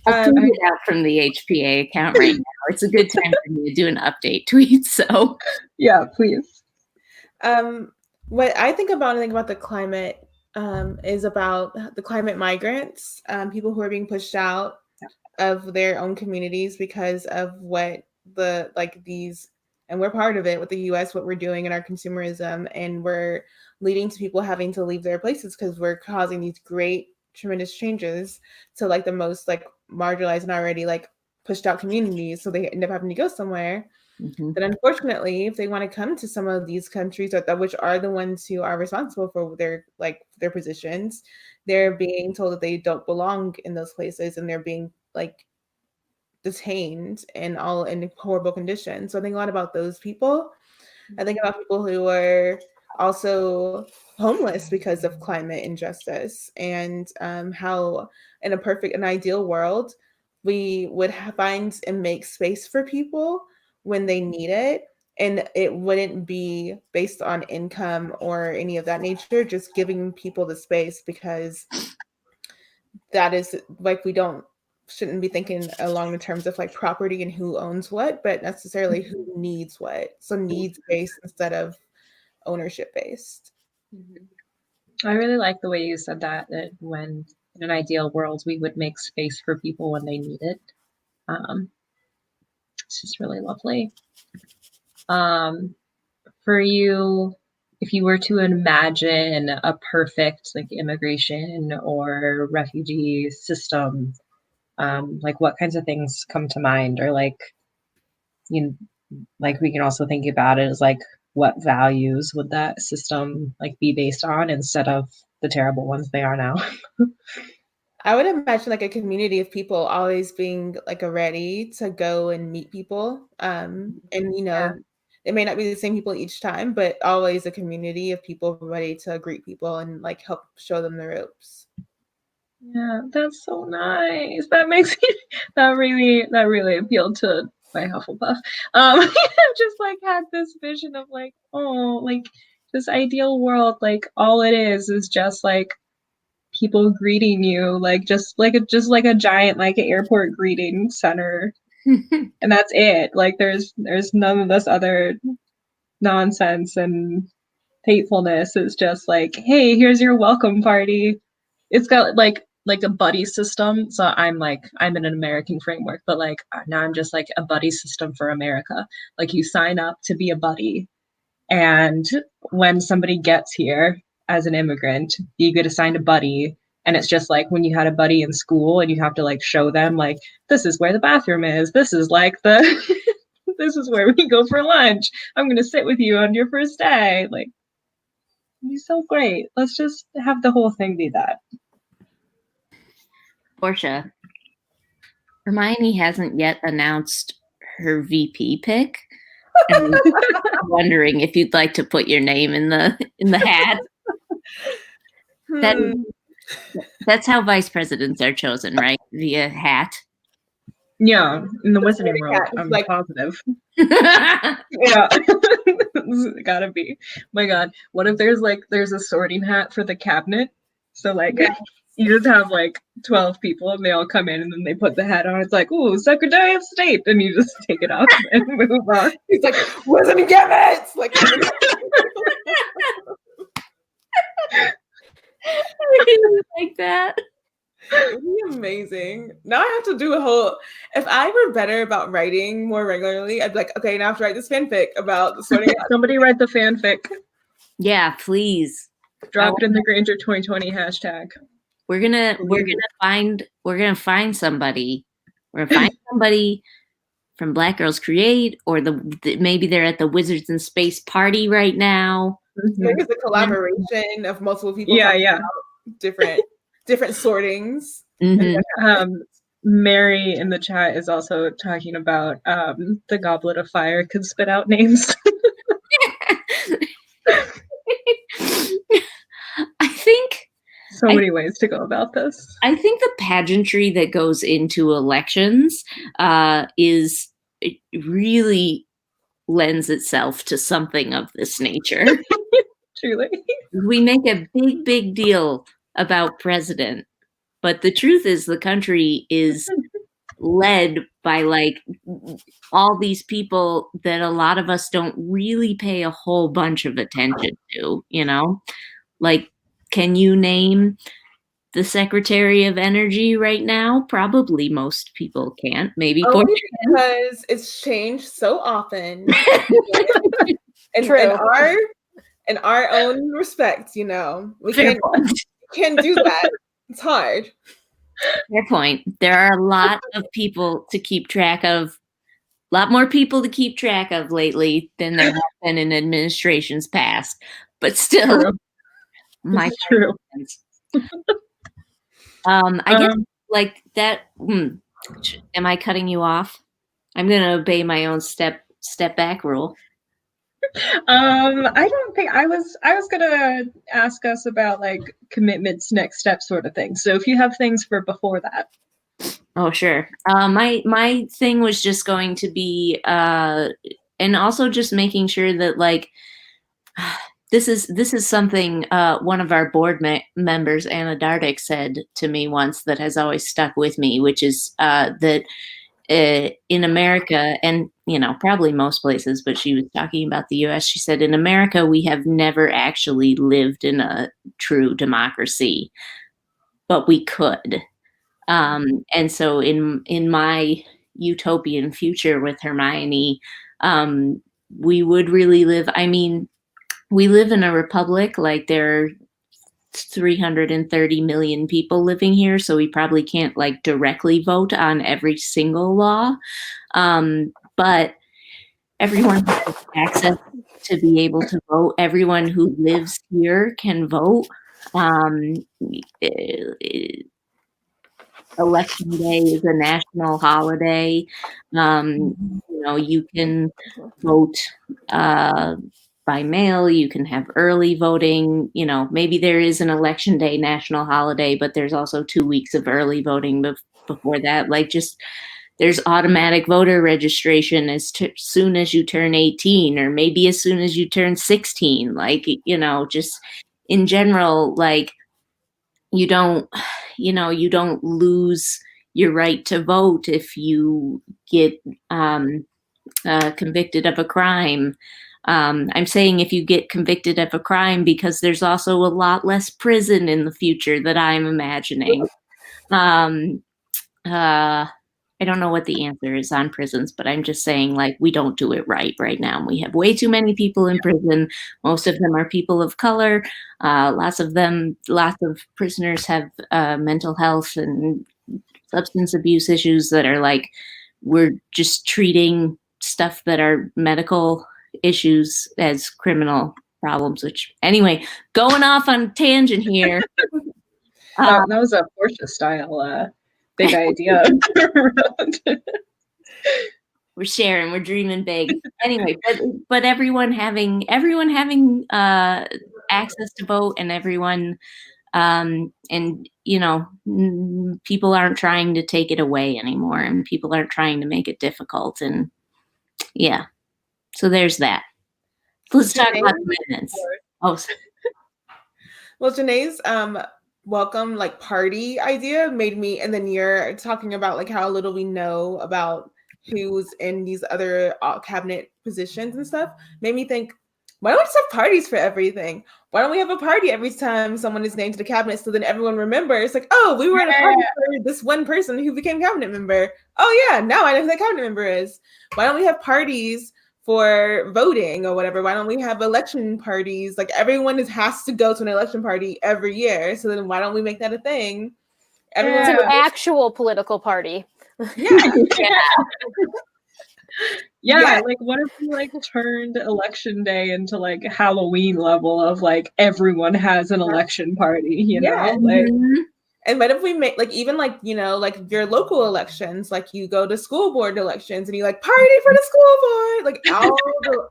I'll tweet it out from the HPA account right now. It's a good time for me to do an update tweet. So yeah, please. What I think about when I think about the climate is about the climate migrants, people who are being pushed out of their own communities because of what the like these, and we're part of it with the US, what we're doing in our consumerism, and we're leading to people having to leave their places because we're causing these great tremendous changes to like the most like marginalized and already like pushed out communities, so they end up having to go somewhere. Then unfortunately, if they want to come to some of these countries which are the ones who are responsible for their positions, they're being told that they don't belong in those places, and they're being like detained and all in horrible conditions. So I think a lot about those people. I think about people who are also homeless because of climate injustice, and how in an ideal world, we would find and make space for people when they need it. And it wouldn't be based on income or any of that nature, just giving people the space, because that is like, shouldn't be thinking along the terms of like property and who owns what, but necessarily who needs what. So needs based instead of ownership based. I really like the way you said that when in an ideal world, we would make space for people when they need it. It's just really lovely. For you, if you were to imagine a perfect like immigration or refugee system, like what kinds of things come to mind? Or like, like we can also think about it as like, what values would that system like be based on instead of the terrible ones they are now? I would imagine like a community of people always being like ready to go and meet people. And it may not be the same people each time, but always a community of people ready to greet people and like help show them the ropes. Yeah, that's so nice. That makes me that really appealed to my Hufflepuff. I've just like had this vision of like, oh, like this ideal world, like all it is just like people greeting you, like just like a giant like airport greeting center. And that's it. Like there's none of this other nonsense and hatefulness. It's just like, hey, here's your welcome party. It's got like a buddy system. So I'm in an American framework, but like now I'm just like a buddy system for America. Like you sign up to be a buddy, and when somebody gets here as an immigrant, you get assigned a buddy. And it's just like when you had a buddy in school and you have to like show them like, this is where the bathroom is. This is like this is where we go for lunch. I'm going to sit with you on your first day. Like, it'd be so great. Let's just have the whole thing be that. Portia, Hermione hasn't yet announced her VP pick. And I'm wondering if you'd like to put your name in the hat. That's how vice presidents are chosen, right? Via hat. Yeah, in the wizarding world, I'm like positive. Yeah, it's gotta be. My God, what if there's a sorting hat for the cabinet? So like, you just have like 12 people, and they all come in, and then they put the hat on. It's like, ooh, Secretary of State, and you just take it off and move on. He's like, Wizard Gibbets! Like, I really like that. It'd be amazing. Now I have to do a whole. If I were better about writing more regularly, I'd be like, okay, now I have to write this fanfic about the sorting out. Somebody write the fanfic. Yeah, please. Drop it in the Granger 2020 hashtag. We're gonna find somebody. We're gonna find somebody from Black Girls Create, or maybe they're at the Wizards in Space party right now. There's a collaboration of multiple people. Yeah. Different sortings. Mary in the chat is also talking about the Goblet of Fire could spit out names. I think so many ways to go about this. I think the pageantry that goes into elections it really lends itself to something of this nature. Truly. We make a big deal about president, but the truth is the country is led by like all these people that a lot of us don't really pay a whole bunch of attention to, Like, can you name the Secretary of Energy right now? Probably most people can't. Maybe Only because it's changed so often. And True. in our own respect, we Fair can't do that. It's hard. Fair point. There are a lot of people to keep track of. A lot more people to keep track of lately than there have been in administrations past. But still, True. my This is true. I guess like that. Am I cutting you off? I'm gonna obey my own step back rule. I don't think I was gonna ask us about like commitments, next step sort of thing. So if you have things for before that. Oh, sure. My thing was just going to be, and also just making sure that like, this is something one of our board members, Anna Dardick, said to me once that has always stuck with me, which is that in America, and probably most places, but she was talking about the U.S. She said, in America, we have never actually lived in a true democracy, but we could. And so in my utopian future with Hermione, we would really live. I mean, we live in a republic, like there are 330 million people living here, so we probably can't like directly vote on every single law. But everyone has access to be able to vote. Everyone who lives here can vote. Election day is a national holiday. You can vote by mail. You can have early voting. Maybe there is an election day national holiday, but there's also 2 weeks of early voting before that. Like there's automatic voter registration as soon as you turn 18, or maybe as soon as you turn 16. Like, just in general, like you don't lose your right to vote if you get convicted of a crime. I'm saying if you get convicted of a crime because there's also a lot less prison in the future that I'm imagining. I don't know what the answer is on prisons, but I'm just saying, like, we don't do it right now. We have way too many people in prison. Most of them are people of color. Lots of prisoners have mental health and substance abuse issues that are like, we're just treating stuff that are medical issues as criminal problems, which anyway, going off on tangent here. That was a Portia style big idea. We're sharing, we're dreaming big. Anyway, but everyone having access to vote, and everyone people aren't trying to take it away anymore, and people aren't trying to make it difficult, and yeah. So there's that. Let's talk about commitments. Oh, well, Janae's welcome like party idea made me, and then you're talking about like how little we know about who's in these other cabinet positions and stuff, made me think, why don't we just have parties for everything? Why don't we have a party every time someone is named to the cabinet, so then everyone remembers, like, oh, we were at a party for this one person who became cabinet member. Oh yeah, now I know who that cabinet member is. Why don't we have parties for voting or whatever? Why don't we have election parties? Like everyone has to go to an election party every year. So then why don't we make that a thing? It's an actual political party. Yeah. Yeah, like what if we like turned election day into like Halloween level of like everyone has an election party, you know? Like, and what if we make like even like like your local elections, like you go to school board elections and you like party for the school board, like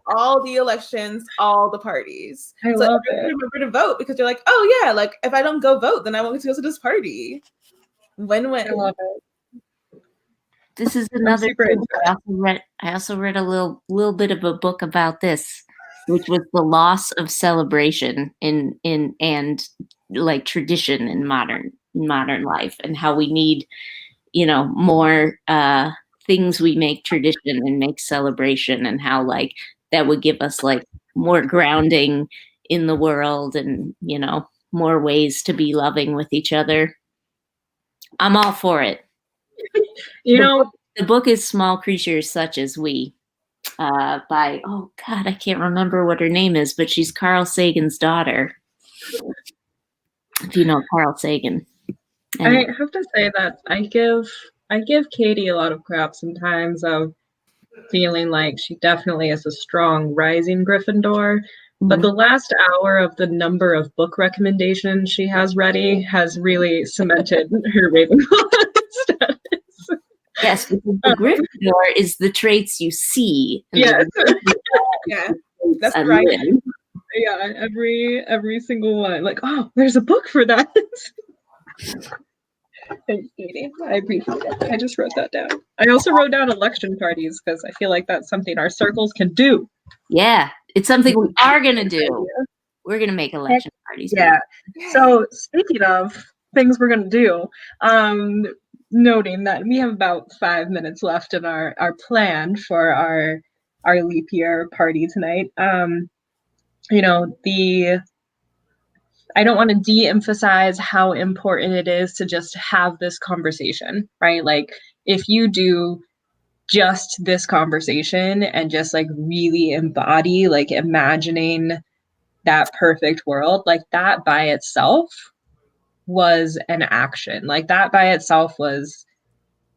all the elections, all the parties. I love it. Remember to vote because you're like, oh yeah, like if I don't go vote, then I won't get to go to this party. Win-win. I love it. This is another thing. I also read a little bit of a book about this, which was the loss of celebration in and like tradition in modern life, and how we need more things we make tradition and make celebration, and how that would give us like more grounding in the world, and more ways to be loving with each other. I'm all for it. The book is Small Creatures Such as We, by, oh God, I can't remember what her name is, but she's Carl Sagan's daughter. If you know Carl Sagan. I have to say that I give Katie a lot of crap sometimes of feeling like she definitely is a strong rising Gryffindor. But the last hour of the number of book recommendations she has ready has really cemented her Ravenclaw status. Yes, because the Gryffindor is the traits you see. Yes. Yeah, that's right. Yeah, every single one. Like, oh, there's a book for that. Thanks, Katie. I appreciate it. I just wrote that down. I also wrote down election parties because I feel like that's something our circles can do. Yeah, it's something we are going to do. We're going to make election parties. Yeah. So speaking of things we're going to do, noting that we have about 5 minutes left in our plan for our leap year party tonight. I don't want to de-emphasize how important it is to just have this conversation, right? Like if you do just this conversation and just like really embody like imagining that perfect world, like that by itself was an action. Like that by itself was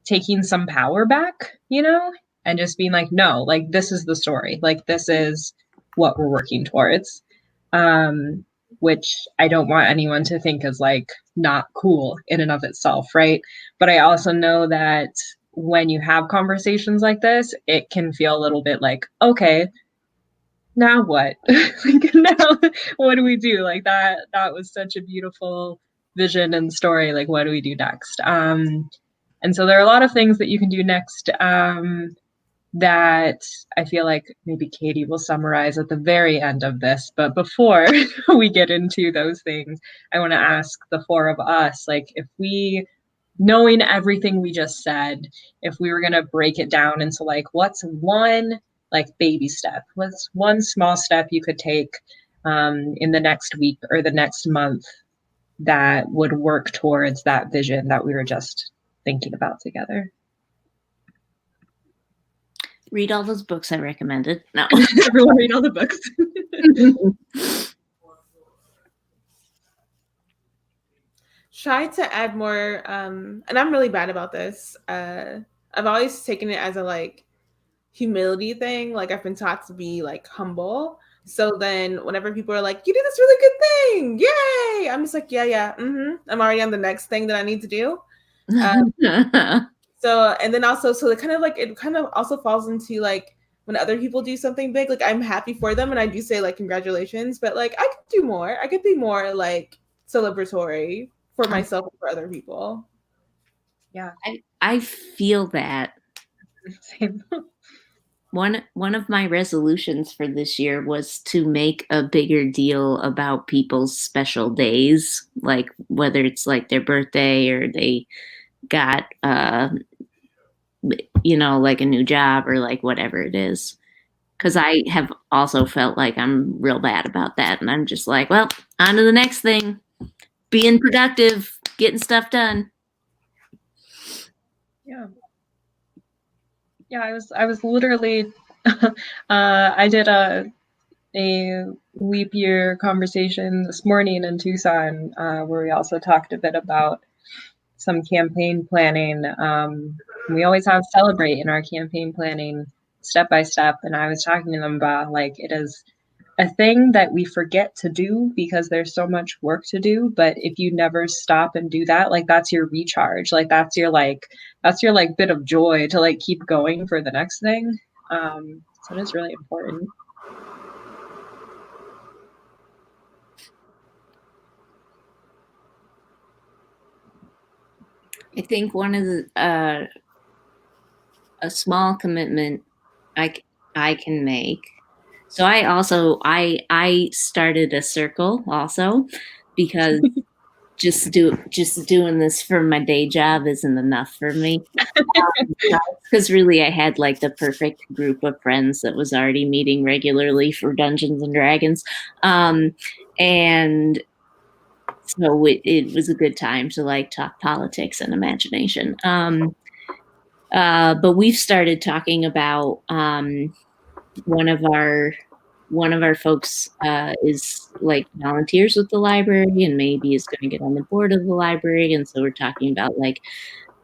taking some power back, and just being like, no, like this is the story. Like this is what we're working towards. Which I don't want anyone to think is like not cool in and of itself, right? But I also know that when you have conversations like this, it can feel a little bit like, okay, now what? Like, now what do we do? Like that was such a beautiful vision and story. Like, what do we do next? And so there are a lot of things that you can do next that I feel like maybe Katie will summarize at the very end of this. But before we get into those things, I want to ask the four of us, like if we, knowing everything we just said, if we were going to break it down into like, what's one like baby step? What's one small step you could take in the next week or the next month that would work towards that vision that we were just thinking about together? Read all those books I recommended. No. Everyone read all the books. Try to add more, and I'm really bad about this. I've always taken it as a like humility thing. Like I've been taught to be like humble. So then whenever people are like, you did this really good thing, yay! I'm just like, yeah. I'm already on the next thing that I need to do. So, and then also, so it kind of also falls into like when other people do something big, like I'm happy for them and I do say like congratulations, but like I could do more. I could be more like celebratory for myself and for other people. Yeah. I feel that. Same. One of my resolutions for this year was to make a bigger deal about people's special days, like whether it's like their birthday or they got like a new job or like whatever it is. Because I have also felt like I'm real bad about that. And I'm just like, well, on to the next thing. Being productive, getting stuff done. Yeah. Yeah, I was literally I did a leap year conversation this morning in Tucson, where we also talked a bit about some campaign planning. We always have celebrate in our campaign planning step by step. And I was talking to them about like it is a thing that we forget to do because there's so much work to do. But if you never stop and do that, like that's your recharge. Like that's your bit of joy to like keep going for the next thing. So it's really important. I think one of the a small commitment I can make. So I started a circle also because just doing this for my day job isn't enough for me. Because really I had like the perfect group of friends that was already meeting regularly for Dungeons and Dragons. And So it was a good time to like talk politics and imagination. But we've started talking about one of our folks is like volunteers with the library and maybe is going to get on the board of the library, and so we're talking about like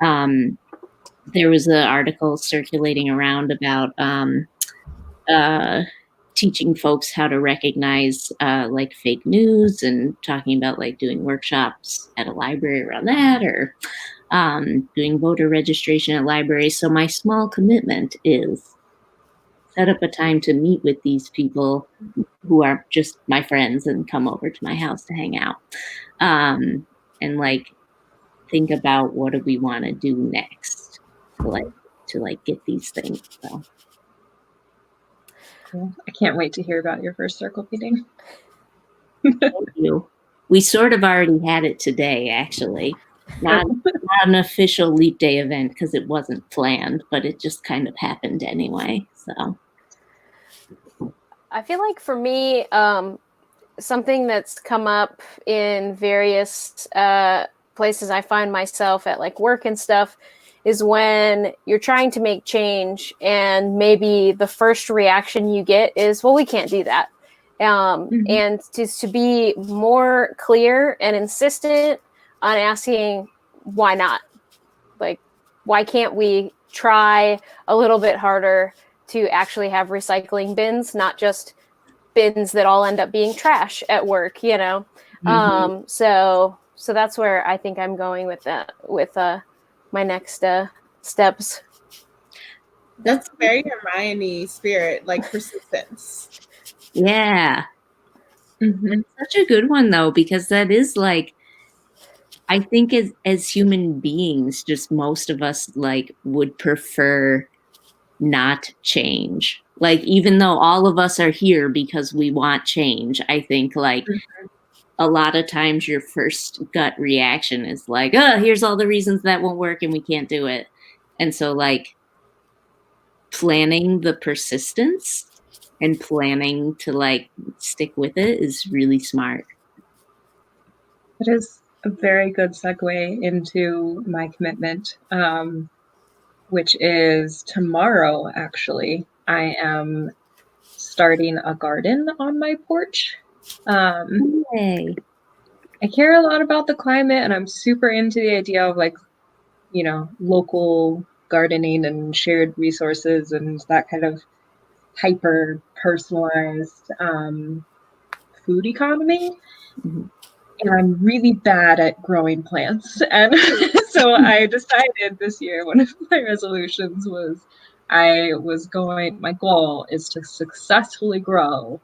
there was an article circulating around about teaching folks how to recognize like fake news, and talking about like doing workshops at a library around that, or doing voter registration at libraries. So my small commitment is set up a time to meet with these people who are just my friends and come over to my house to hang out, and like think about what do we want to do next to get these things. So Cool. I can't wait to hear about your first circle meeting. thank you. We sort of already had it today, actually. Not an official leap day event because it wasn't planned, but it just kind of happened anyway. So I feel like for me, something that's come up in various places I find myself at, like work and stuff, is when you're trying to make change and maybe the first reaction you get is, well, we can't do that. And to be more clear and insistent on asking why not? Like, why can't we try a little bit harder to actually have recycling bins, not just bins that all end up being trash at work, you know? So that's where I think I'm going with that, with my next steps. That's very Hermione spirit, like persistence. yeah. Mm-hmm. Such a good one though, because that is like, I think as human beings, just most of us like would prefer not change. Like, even though all of us are here because we want change, I think like a lot of times your first gut reaction is like, oh, here's all the reasons that won't work and we can't do it. And so like planning the persistence and planning to like stick with it is really smart. It is a very good segue into my commitment, which is tomorrow, actually. I am starting a garden on my porch. Yay. I care a lot about the climate, and I'm super into the idea of like, you know, local gardening and shared resources and that kind of hyper personalized food economy. And I'm really bad at growing plants. And so I decided this year, one of my resolutions was my goal is to successfully grow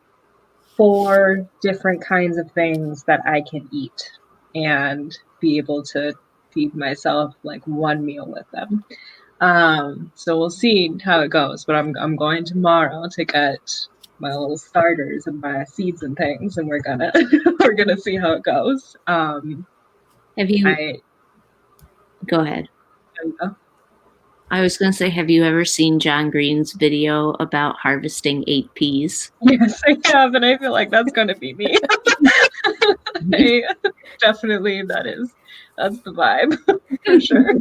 4 different kinds of things that I can eat and be able to feed myself like one meal with them. So we'll see how it goes, but I'm going tomorrow to get my little starters and my seeds and things, and we're gonna see how it goes. Have you go ahead. I was going to say, have you ever seen John Green's video about harvesting 8 peas? Yes, I have, and I feel like that's going to be me. Definitely, that's the vibe for sure.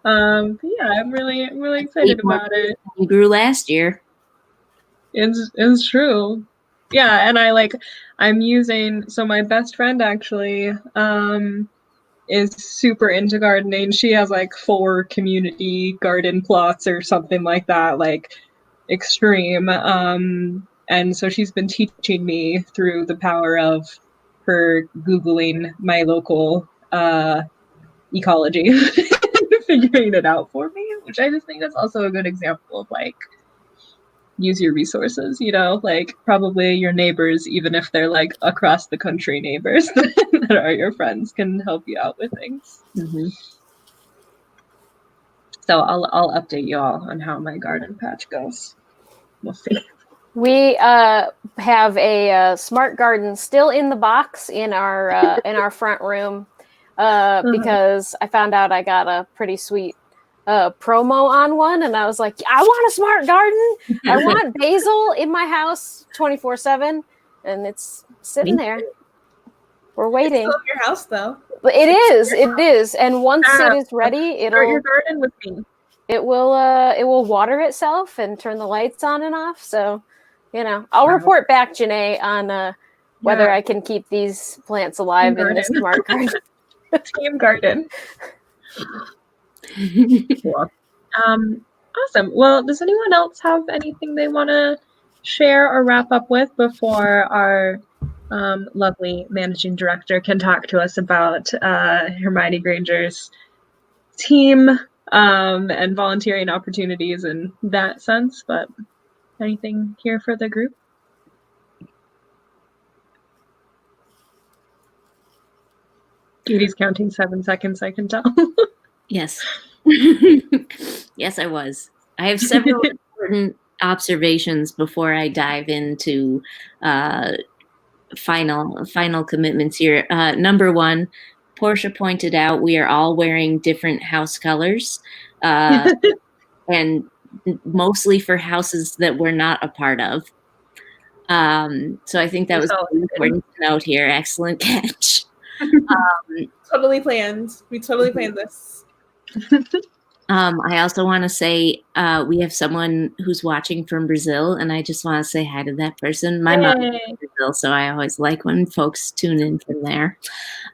But yeah, I'm really excited about it. You grew last year. It's true. Yeah, and I'm using, so my best friend actually is super into gardening. She has like 4 community garden plots or something like that, like extreme. And so she's been teaching me through the power of her Googling my local ecology, figuring it out for me, which I just think is also a good example of like, use your resources, you know, like probably your neighbors, even if they're like across the country neighbors that are your friends, can help you out with things. So I'll update you all on how my garden patch goes. We'll see. We have a smart garden still in the box in our front room because I found out I got a pretty sweet promo on one, and I was like, I want a smart garden. I want basil in my house 24/7, and it's sitting there. We're waiting. It's still in your house, though. But it is. And once it is ready, Start your garden with me. it will water itself and turn the lights on and off. So, I'll report back, Janae, on whether I can keep these plants alive in this smart garden. Team garden. Cool. Awesome. Well, does anyone else have anything they want to share or wrap up with before our lovely managing director can talk to us about Hermione Granger's team and volunteering opportunities in that sense? But anything here for the group? Katie's counting 7 seconds, I can tell. Yes. Yes, I was. I have several important observations before I dive into final commitments here. Number one, Portia pointed out we are all wearing different house colors, and mostly for houses that we're not a part of. So I think that was really important to note here. Excellent catch. Totally planned. We totally planned this. I also want to say we have someone who's watching from Brazil, and I just want to say hi to that person. My mom is from Brazil, so I always like when folks tune in from there.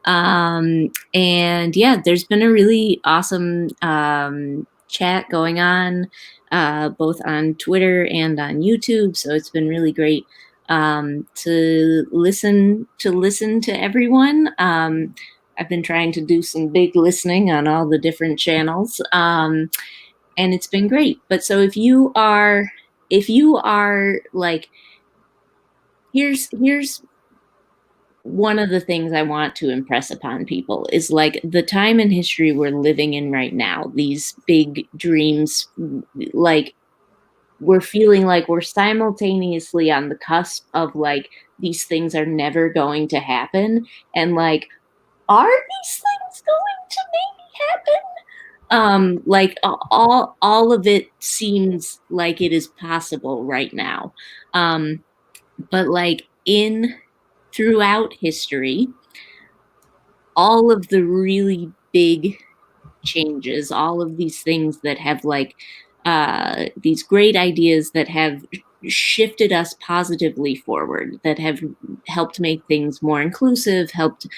And yeah, there's been a really awesome chat going on, both on Twitter and on YouTube. So it's been really great to listen to everyone. I've been trying to do some big listening on all the different channels, and it's been great. But so if you are like, here's one of the things I want to impress upon people is like the time in history we're living in right now, these big dreams, like we're feeling like we're simultaneously on the cusp of like, these things are never going to happen. And like, are these things going to maybe happen? Like all of it seems like it is possible right now. But like throughout history, all of the really big changes, all of these things that have like these great ideas that have shifted us positively forward, that have helped make things more inclusive, helped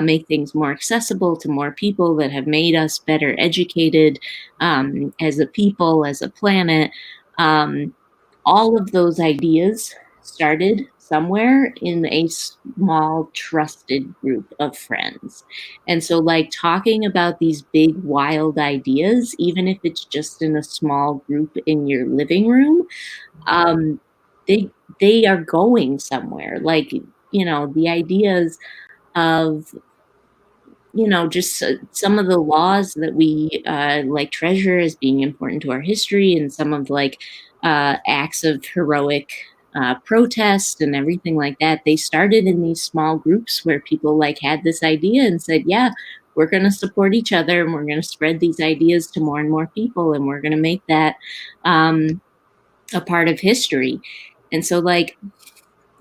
make things more accessible to more people, that have made us better educated as a people, as a planet. All of those ideas started somewhere in a small trusted group of friends. And so like talking about these big wild ideas, even if it's just in a small group in your living room, they are going somewhere. Like, the ideas of, just some of the laws that we like treasure as being important to our history, and some of like acts of heroic protest and everything like that, they started in these small groups where people like had this idea and said, yeah, we're going to support each other and we're going to spread these ideas to more and more people, and we're going to make that a part of history. And so like,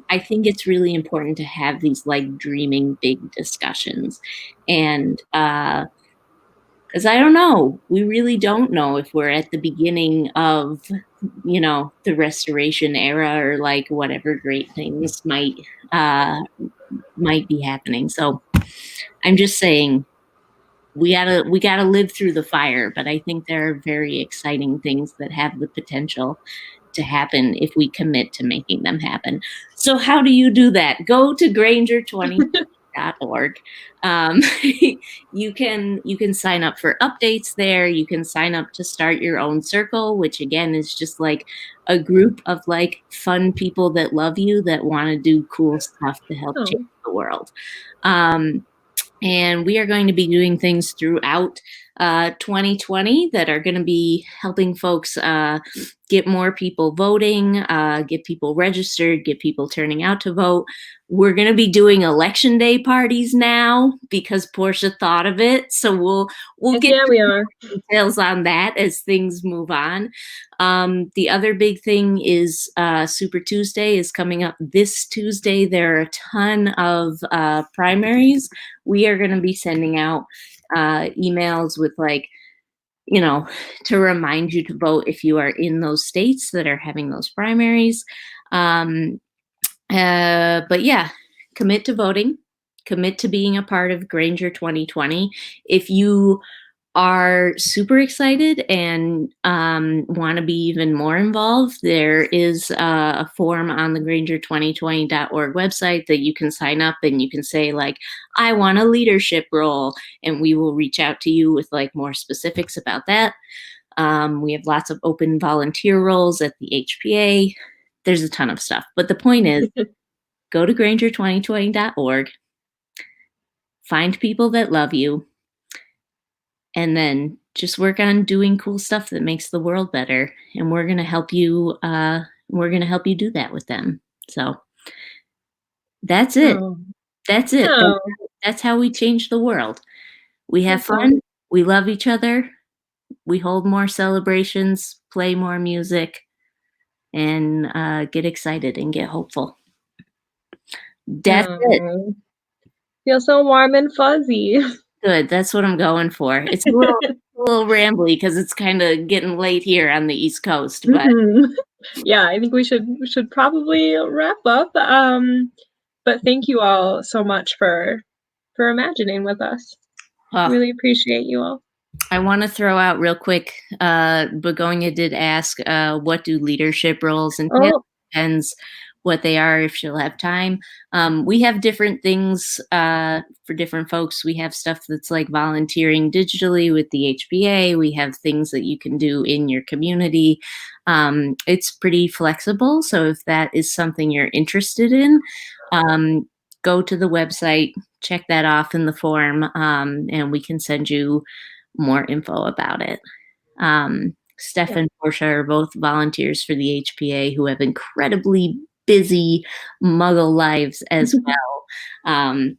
I think it's really important to have these like dreaming big discussions. And because I don't know, we really don't know if we're at the beginning of, the Restoration era, or like whatever great things might be happening. So I'm just saying we gotta live through the fire, but I think there are very exciting things that have the potential to happen if we commit to making them happen. So how do you do that? Go to Granger20.org. You can sign up for updates there. You can sign up to start your own circle, which again is just like a group of like fun people that love you, that want to do cool stuff to help change the world. And we are going to be doing things throughout 2020 that are going to be helping folks get more people voting, get people registered, get people turning out to vote. We're going to be doing election day parties now because Portia thought of it. So we'll get we are. details on that as things move on. The other big thing is Super Tuesday is coming up this Tuesday. There are a ton of primaries. We are going to be sending out emails with to remind you to vote if you are in those states that are having those primaries. But yeah, commit to voting, commit to being a part of Granger 2020. If you are super excited and want to be even more involved, there is a form on the granger2020.org website that you can sign up and you can say I want a leadership role, and we will reach out to you with more specifics about that. We have lots of open volunteer roles at the HPA. There's a ton of stuff, but the point is go to granger2020.org, find people that love you, and then just work on doing cool stuff that makes the world better. And we're going to help you. We're going to help you do that with them. So that's it. Oh. That's it. Oh. That's how we change the world. We have fun. We love each other. We hold more celebrations, play more music, and get excited and get hopeful. That's it. Feel so warm and fuzzy. Good. That's what I'm going for. It's a little rambly because it's kind of getting late here on the East Coast. But yeah, I think we should probably wrap up. But thank you all so much for imagining with us. Really appreciate you all. I want to throw out real quick. Begonia did ask, what do leadership roles entail? Depends what they are if she'll have time. We have different things for different folks. We have stuff that's like volunteering digitally with the HBA. We have things that you can do in your community. It's pretty flexible. So if that is something you're interested in, go to the website, check that off in the form, and we can send you more info about it. Steph and Portia are both volunteers for the HPA who have incredibly busy muggle lives as well.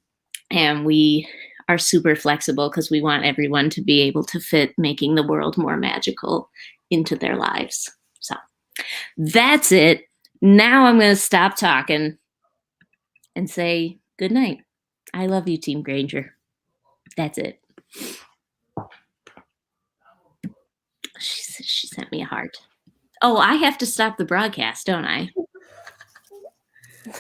And we are super flexible because we want everyone to be able to fit making the world more magical into their lives. So that's it. Now I'm going to stop talking and say good night. I love you, Team Granger. That's it. She sent me a heart. Oh, I have to stop the broadcast, don't I?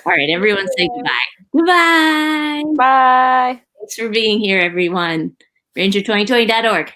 All right, everyone say goodbye. Goodbye. Bye. Thanks for being here, everyone. Granger2020.org.